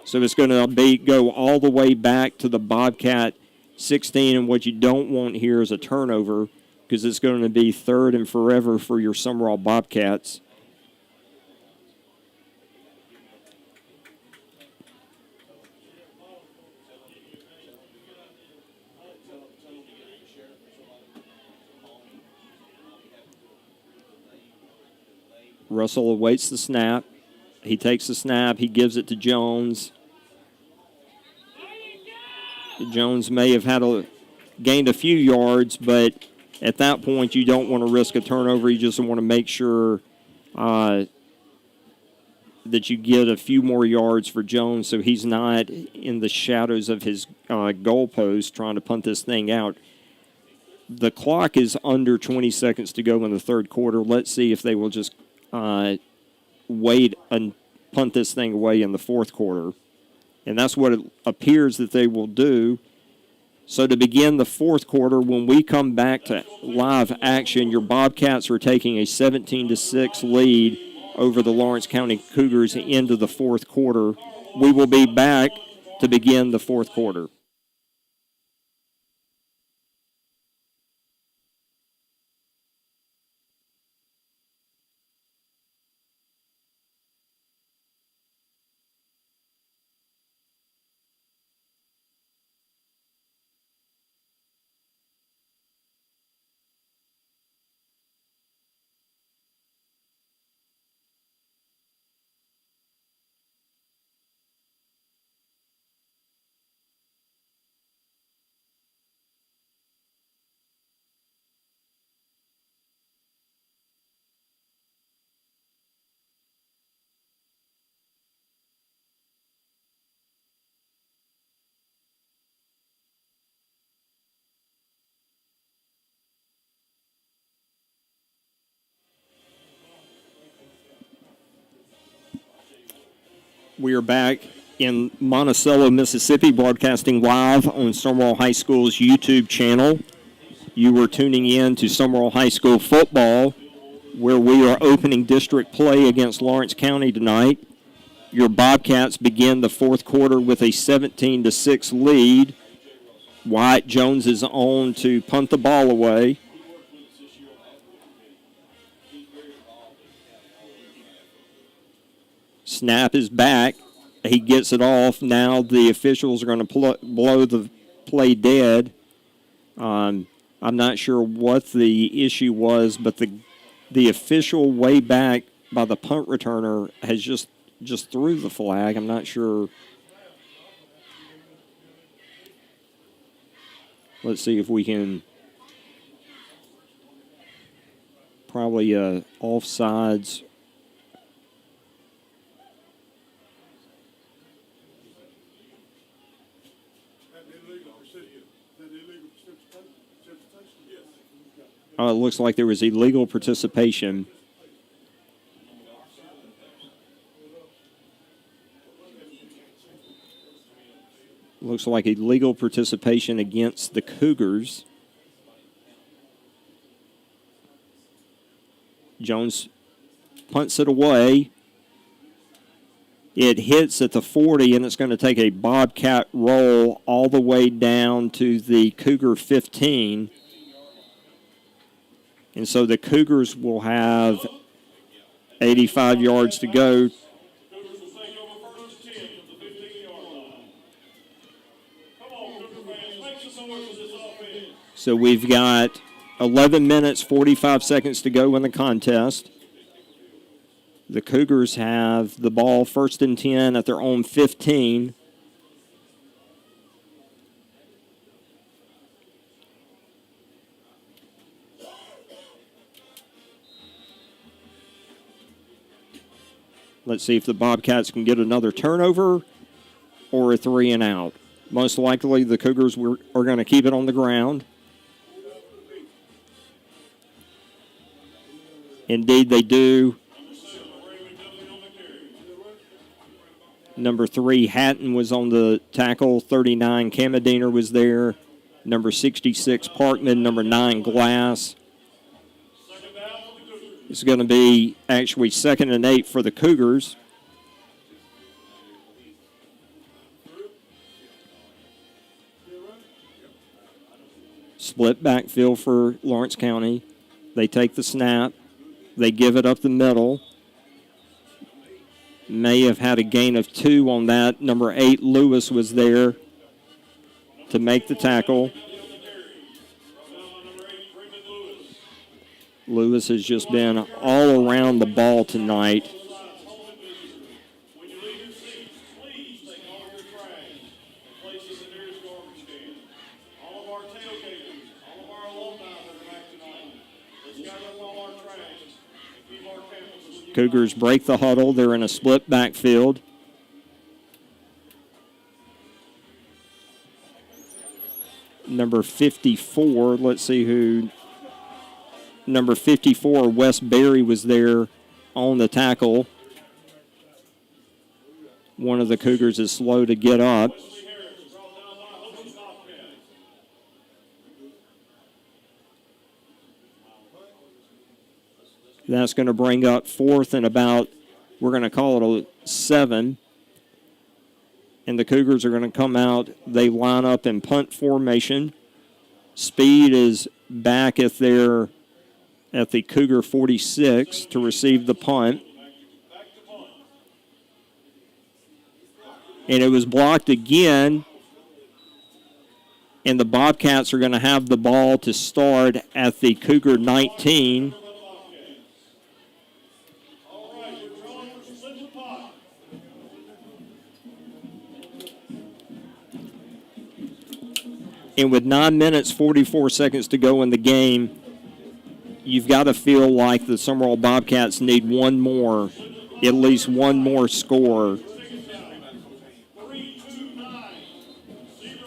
So it's going to go all the way back to the Bobcat 16, and what you don't want here is a turnover, because it's going to be 3rd and forever for your Sumrall Bobcats. Russell awaits the snap. He takes the snap. He gives it to Jones. Jones may have gained a few yards, but at that point you don't want to risk a turnover. You just want to make sure that you get a few more yards for Jones so he's not in the shadows of his goalpost trying to punt this thing out. The clock is under 20 seconds to go in the third quarter. Let's see if they will just wait and punt this thing away in the fourth quarter. And that's what it appears that they will do. So to begin the fourth quarter, when we come back to live action, your Bobcats are taking a 17-6 lead over the Lawrence County Cougars into the fourth quarter. We will be back to begin the fourth quarter. We are back in Monticello, Mississippi, broadcasting live on Sumrall High School's YouTube channel. You are tuning in to Sumrall High School football, where we are opening district play against Lawrence County tonight. Your Bobcats begin the fourth quarter with a 17-6 lead. Wyatt Jones is on to punt the ball away. Snap is back. He gets it off. Now the officials are going to blow the play dead. I'm not sure what the issue was, but the official way back by the punt returner has just threw the flag. I'm not sure. Let's see if we can probably offsides. It looks like there was illegal participation. Looks like illegal participation against the Cougars. Jones punts it away. It hits at the 40, and it's going to take a Bobcat roll all the way down to the Cougar 15. And so the Cougars will have 85 yards to go. So we've got 11 minutes, 45 seconds to go in the contest. The Cougars have the ball 1st and 10 at their own 15. Let's see if the Bobcats can get another turnover or a 3 and out. Most likely the Cougars are going to keep it on the ground. Indeed, they do. Number 3, Hatton was on the tackle. 39, Kamadiner was there. Number 66, Parkman. Number 9, Glass. It's going to be actually 2nd and 8 for the Cougars. Split backfield for Lawrence County. They take the snap. They give it up the middle. May have had a gain of 2 on that. Number 8, Lewis, was there to make the tackle. Lewis has just been all around the ball tonight. Cougars break the huddle. They're in a split backfield. Number 54, let's see who. Number 54, Wes Berry, was there on the tackle. One of the Cougars is slow to get up. That's going to bring up 4th and about, we're going to call it a 7. And the Cougars are going to come out. They line up in punt formation. Speed is back at the Cougar 46 to receive the punt. And it was blocked again. And the Bobcats are going to have the ball to start at the Cougar 19. And with 9 minutes, 44 seconds to go in the game, you've got to feel like the Sumrall Bobcats need at least one more score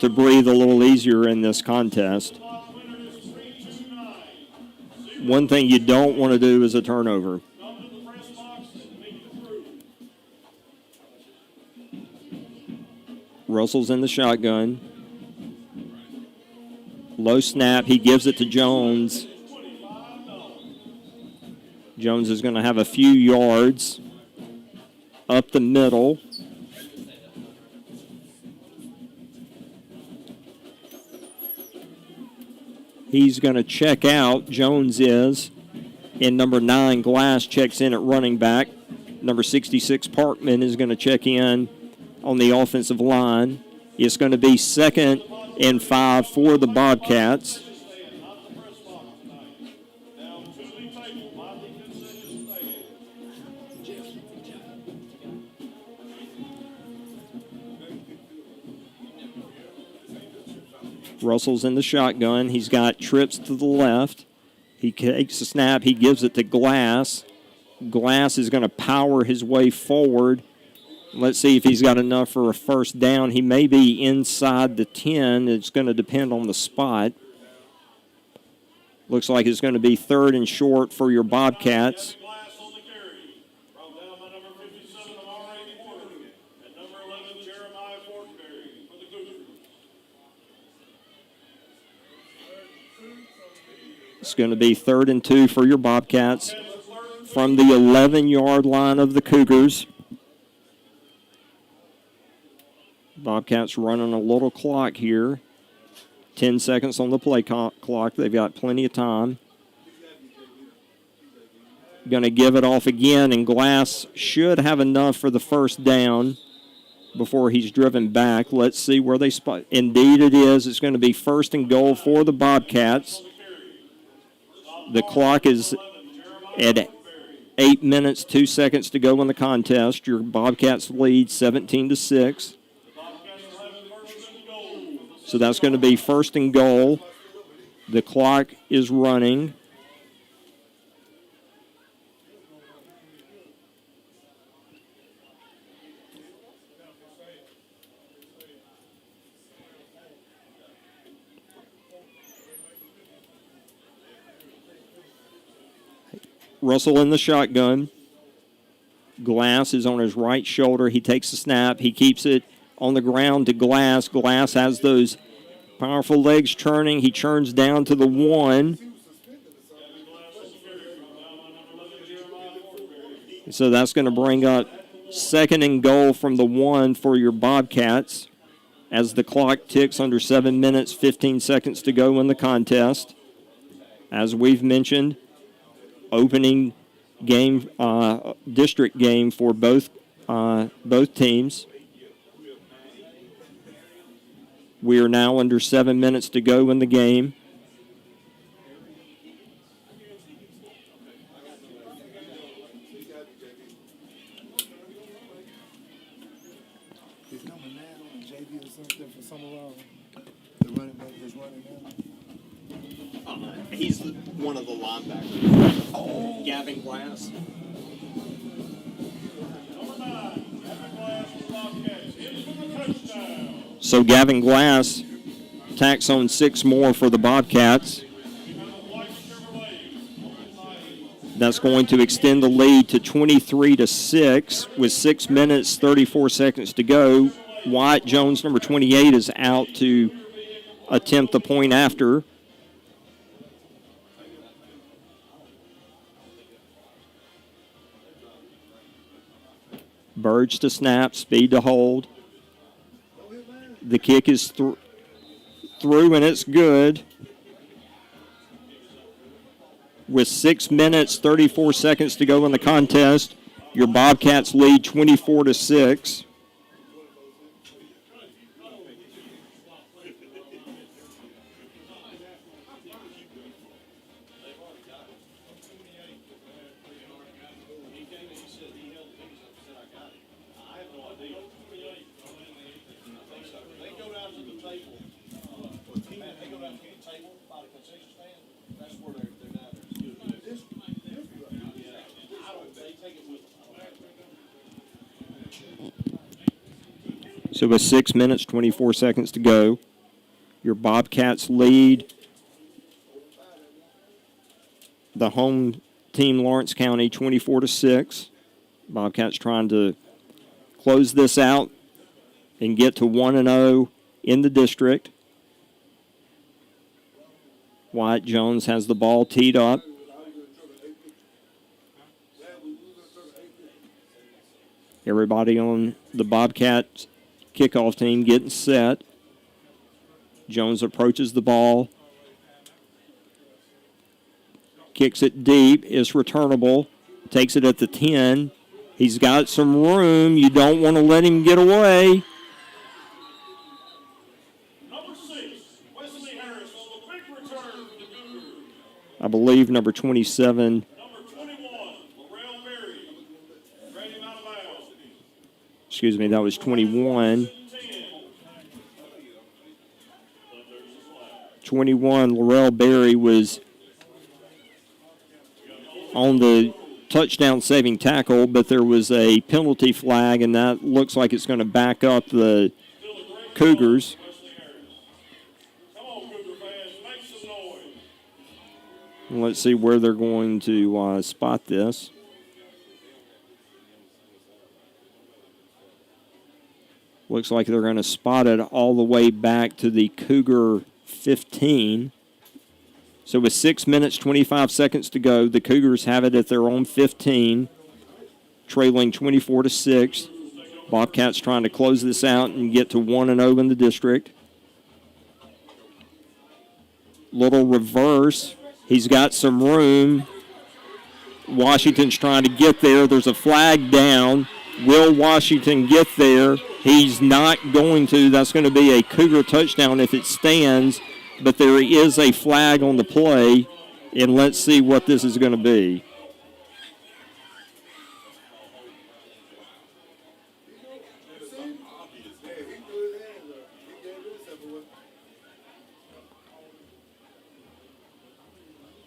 to breathe a little easier in this contest. One thing you don't want to do is a turnover. Russell's in the shotgun. Low snap. He gives it to Jones. Jones is going to have a few yards up the middle. He's going to check out. Jones is. And number 9, Glass, checks in at running back. Number 66, Parkman, is going to check in on the offensive line. It's going to be 2nd and 5 for the Bobcats. Russell's in the shotgun. He's got trips to the left. He takes the snap. He gives it to Glass. Glass is going to power his way forward. Let's see if he's got enough for a first down. He may be inside the 10. It's going to depend on the spot. Looks like it's going to be 3rd and short for your Bobcats. It's going to be 3rd and 2 for your Bobcats from the 11-yard line of the Cougars. Bobcats running a little clock here. 10 seconds on the play clock. They've got plenty of time. Going to give it off again, and Glass should have enough for the first down before he's driven back. Let's see where they spot. Indeed it is. It's going to be 1st and goal for the Bobcats. The clock is at 8 minutes, 2 seconds to go in the contest. Your Bobcats lead 17-6. So that's going to be 1st and goal. The clock is running. Russell in the shotgun. Glass is on his right shoulder. He takes the snap. He keeps it on the ground to Glass. Glass has those powerful legs churning. He churns down to the 1. So that's going to bring up 2nd and goal from the 1 for your Bobcats as the clock ticks under 7 minutes, 15 seconds to go in the contest. As we've mentioned, opening game, district game for both teams. We are now under 7 minutes to go in the game. Is number 9 on the JV or something for Sumrall? The running back that's running now? He's one of the linebackers. Oh, Gavin Glass. Number 9, Gavin Glass for the Bobcats, in for the touchdown. So Gavin Glass tacks on 6 more for the Bobcats. That's going to extend the lead to 23-6 with 6 minutes, 34 seconds to go. Wyatt Jones, number 28, is out to attempt the point after. Burge to snap, speed to hold. The kick is through, and it's good. With 6 minutes, 34 seconds to go in the contest, your Bobcats lead 24-6. So with 6 minutes, 24 seconds to go, your Bobcats lead the home team, Lawrence County, 24-6. Bobcats trying to close this out and get to 1-0 in the district. Wyatt Jones has the ball teed up. Everybody on the Bobcats kickoff team getting set. Jones approaches the ball. Kicks it deep. It's returnable. Takes it at the 10. He's got some room. You don't want to let him get away. Number 6, Wesley Harris on the quick return for the Cougars. I believe number 27. Number 21, Laurel Berry, ran him out of bounds. Excuse me, that was 21. 21, Laurel Berry was on the touchdown saving tackle, but there was a penalty flag, and that looks like it's going to back up the Cougars. Come on, Cougar fans, make some noise. Let's see where they're going to spot this. Looks like they're going to spot it all the way back to the Cougar 15. So with 6 minutes, 25 seconds to go, the Cougars have it at their own 15, trailing 24-6. Bobcats trying to close this out and get to 1-0 in the district. Little reverse. He's got some room. Washington's trying to get there. There's a flag down. Will Washington get there? He's not going to. That's going to be a Cougar touchdown if it stands, but there is a flag on the play, and let's see what this is going to be.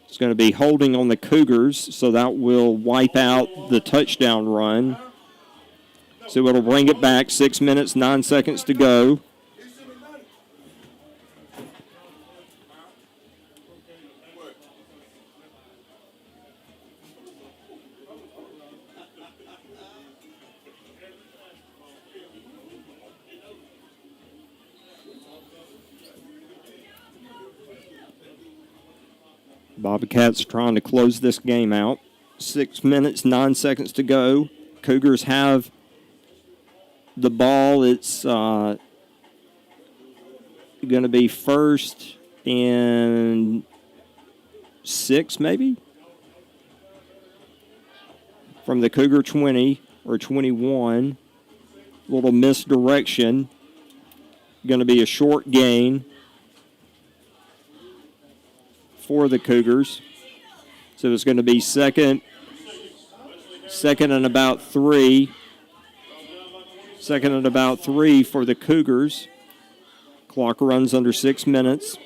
It's going to be holding on the Cougars, so that will wipe out the touchdown run. So it'll bring it back. 6 minutes, 9 seconds to go. Bobcats trying to close this game out. 6 minutes, 9 seconds to go. Cougars have the ball. It's going to be first and 6, maybe, from the Cougar 20 or 21. Little misdirection. Going to be a short gain for the Cougars. So it's going to be second and about 3. Second and about 3 for the Cougars. Clock runs under 6 minutes.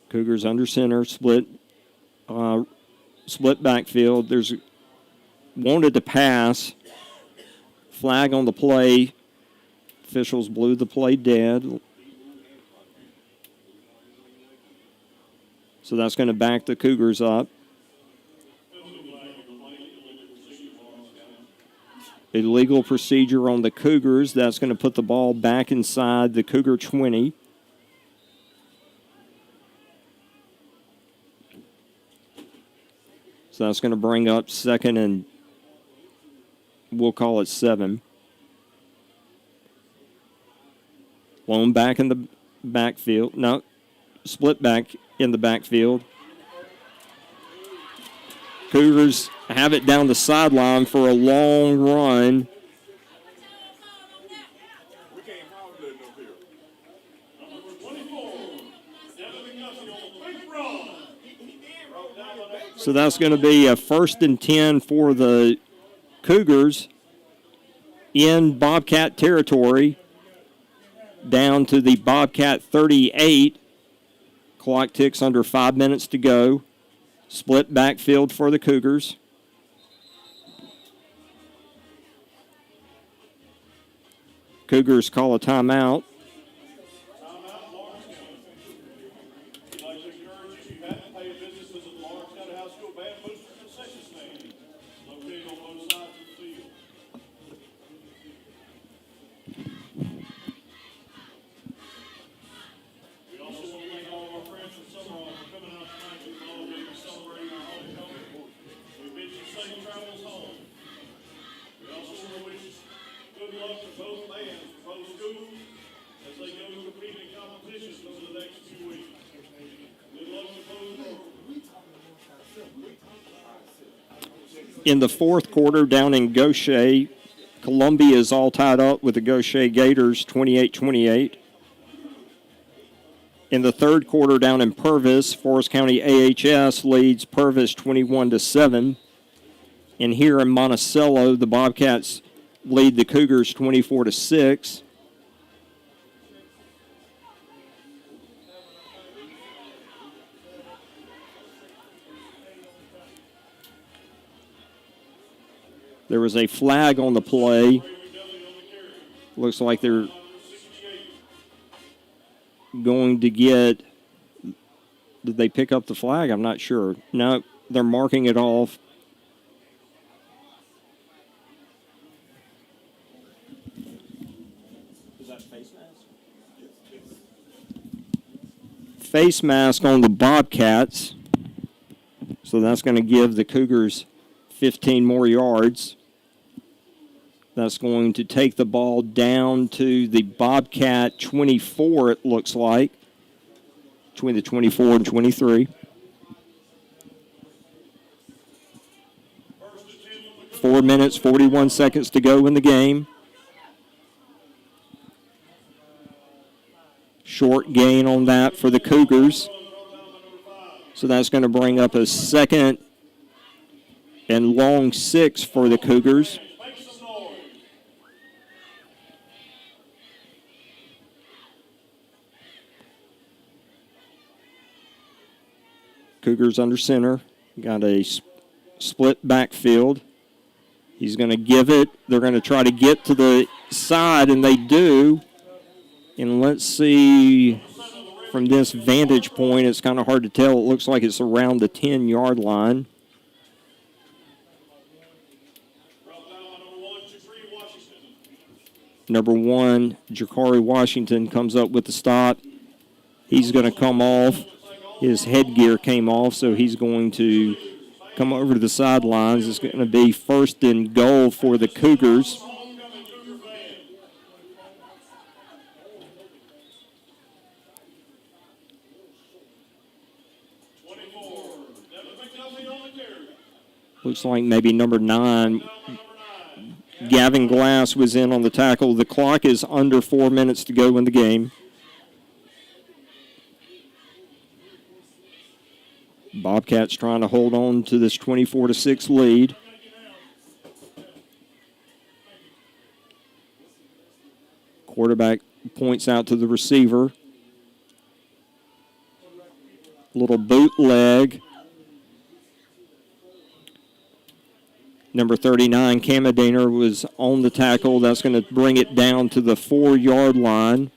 Cougars under center, split backfield. There's wanted to pass. Flag on the play. Officials blew the play dead. So that's going to back the Cougars up. Illegal procedure on the Cougars. That's going to put the ball back inside the Cougar 20. So that's going to bring up second and we'll call it 7. Lone back in the backfield. No, split back in the backfield. Cougars have it down the sideline for a long run. So that's going to be a first and 10 for the Cougars in Bobcat territory, down to the Bobcat 38. Clock ticks under 5 minutes to go. Split backfield for the Cougars. Cougars call a timeout. In the fourth quarter, down in Gaucher, Columbia is all tied up with the Gaucher Gators, 28-28. In the third quarter, down in Purvis, Forest County AHS leads Purvis 21-7. And here in Monticello, the Bobcats lead the Cougars 24-6. There was a flag on the play. Looks like they're going to get... Did they pick up the flag? I'm not sure. No, they're marking it off. Is that face mask? Face mask on the Bobcats. So that's going to give the Cougars 15 more yards. That's going to take the ball down to the Bobcat 24, it looks like, between the 24 and 23. 4 minutes, 41 seconds to go in the game. Short gain on that for the Cougars. So that's going to bring up a second and long 6 for the Cougars. Cougars under center. Got a split backfield. He's going to give it. They're going to try to get to the side, and they do. And let's see, from this vantage point, it's kind of hard to tell. It looks like it's around the 10-yard line. Number 1, Jakari Washington, comes up with the stop. He's going to come off. His headgear came off, so he's going to come over to the sidelines. It's going to be first and goal for the Cougars. Looks like maybe number 9, Gavin Glass, was in on the tackle. The clock is under 4 minutes to go in the game. Bobcats trying to hold on to this 24-6 lead. Quarterback points out to the receiver. Little bootleg. Number 39, Kamadaner, was on the tackle. That's going to bring it down to the 4-yard line.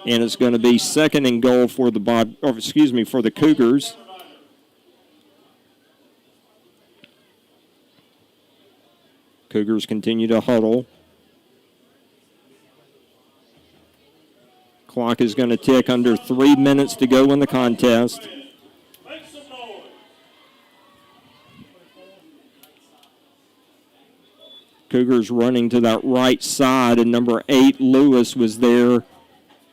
And it's going to be second and goal for the for the Cougars. Cougars continue to huddle. Clock is going to tick, under 3 minutes to go in the contest. Cougars running to that right side, and number 8, Lewis, was there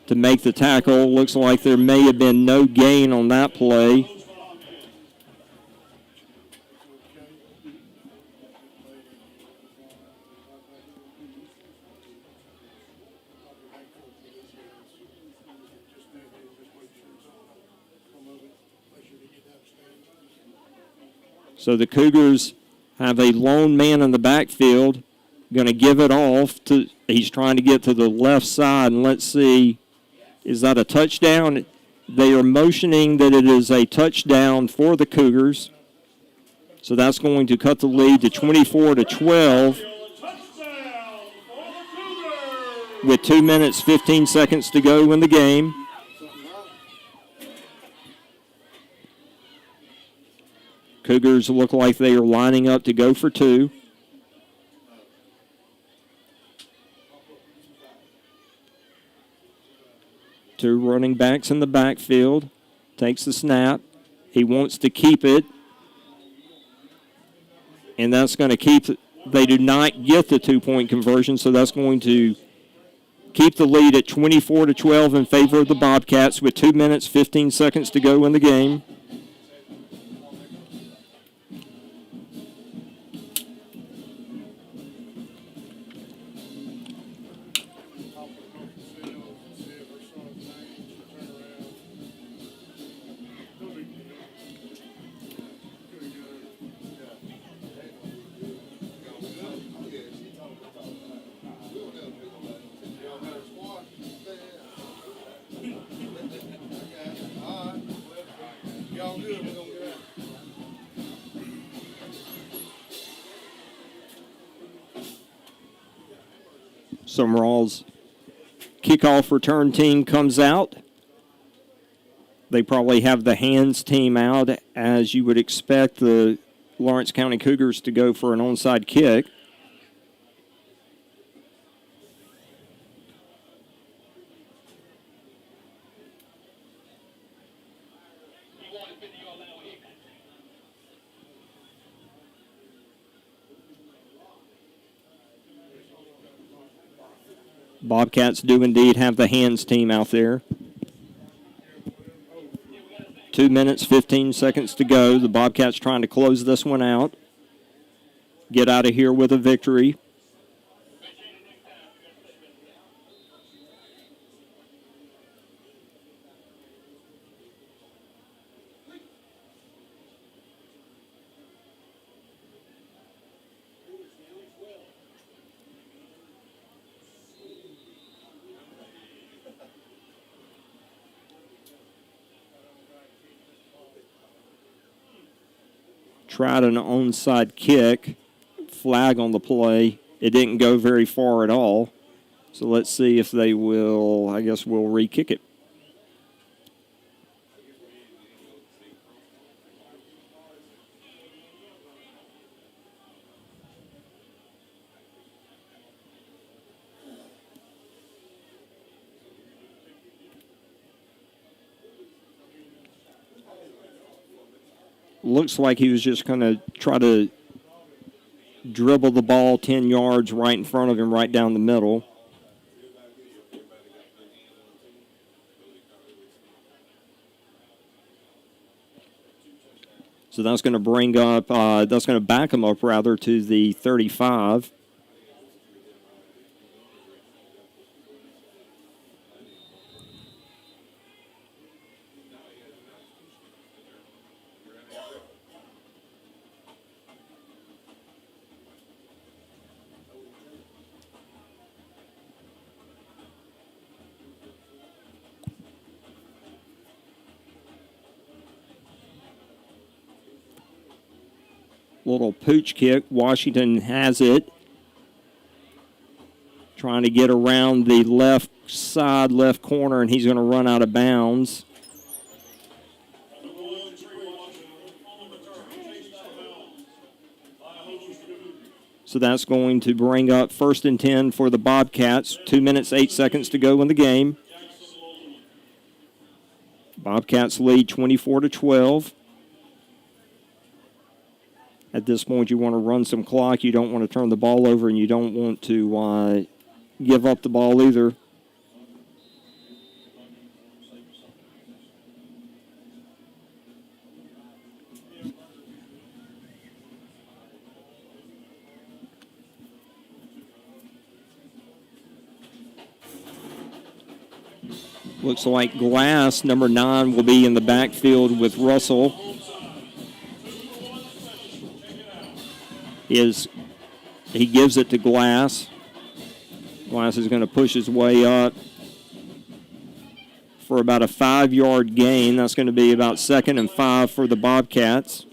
to make the tackle. Looks like there may have been no gain on that play. So the Cougars have a lone man in the backfield, going to give it off to, he's trying to get to the left side, and let's see, is that a touchdown? They are motioning that it is a touchdown for the Cougars. So that's going to cut the lead to 24-12 with 2 minutes, 15 seconds to go in the game. Cougars look like they are lining up to go for 2. Two running backs in the backfield. Takes the snap. He wants to keep it. And that's going to keep, they do not get the 2-point conversion, so that's going to keep the lead at 24-12 in favor of the Bobcats with 2 minutes, 15 seconds to go in the game. Sumrall's kickoff return team comes out. They probably have the hands team out, as you would expect the Lawrence County Cougars to go for an onside kick. Bobcats do indeed have the hands team out there. 2 minutes, 15 seconds to go. The Bobcats trying to close this one out. Get out of here with a victory. Tried an onside kick, flag on the play. It didn't go very far at all. So let's see if they will, I guess we'll re-kick it. Looks like he was just going to try to dribble the ball 10 yards right in front of him, right down the middle. So that's going to bring up, that's going to back him up, rather, to the 35. Little pooch kick. Washington has it. Trying to get around the left side, left corner, and he's going to run out of bounds. So that's going to bring up 1st and 10 for the Bobcats. 2 minutes, 8 seconds to go in the game. Bobcats lead 24-12. At this point, you want to run some clock. You don't want to turn the ball over, and you don't want to give up the ball either. Looks like Glass, number 9, will be in the backfield with Russell. He gives it to Glass. Glass is going to push his way up for about a 5-yard gain. That's going to be about 2nd and 5 for the Bobcats.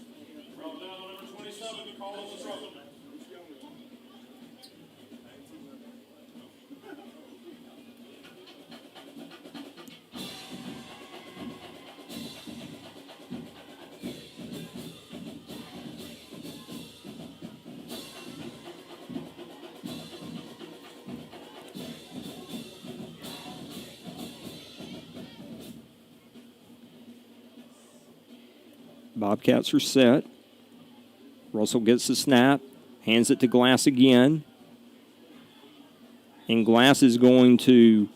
Bobcats are set. Russell gets the snap, hands it to Glass again. And Glass is going to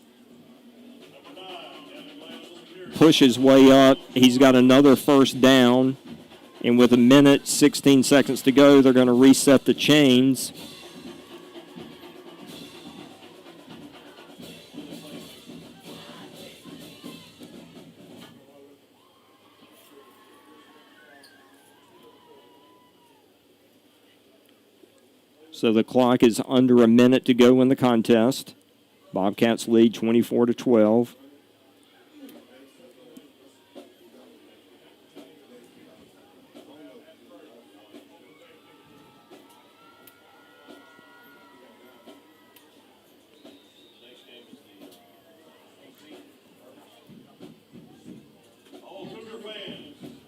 push his way up. He's got another 1st down. And with 1 minute, 16 seconds to go, they're going to reset the chains. So the clock is under 1 minute to go in the contest. Bobcats lead 24-12.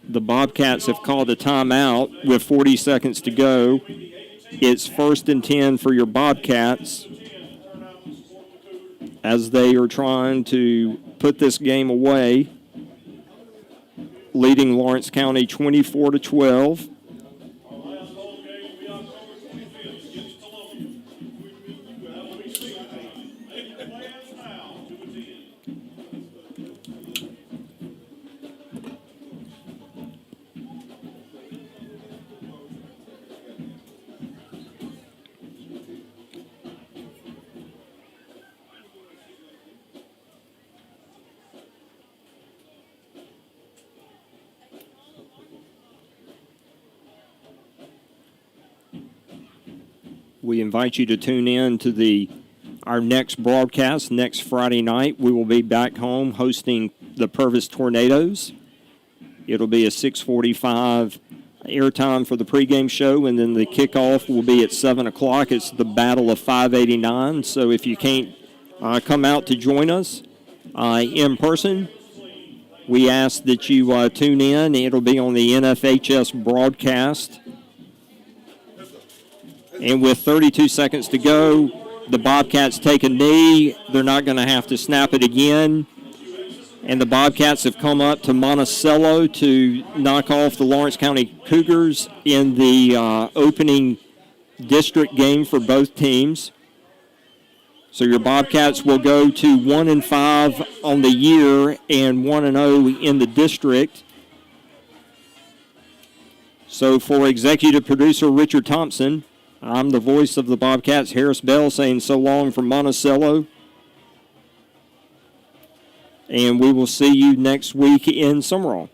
The Bobcats have called a timeout with 40 seconds to go. It's 1st and 10 for your Bobcats as they are trying to put this game away, leading Lawrence County 24-12. We invite you to tune in to our next broadcast next Friday night. We will be back home hosting the Purvis Tornadoes. It'll be a 6:45 airtime for the pregame show, and then the kickoff will be at 7 o'clock. It's the Battle of 589. So if you can't come out to join us in person, we ask that you tune in. It'll be on the NFHS broadcast. And with 32 seconds to go, the Bobcats take a knee. They're not going to have to snap it again. And the Bobcats have come up to Monticello to knock off the Lawrence County Cougars in the opening district game for both teams. So your Bobcats will go to 1-5 on the year and 1-0 in the district. So for executive producer Richard Thompson, I'm the voice of the Bobcats, Harris Bell, saying so long from Monticello. And we will see you next week in Sumrall.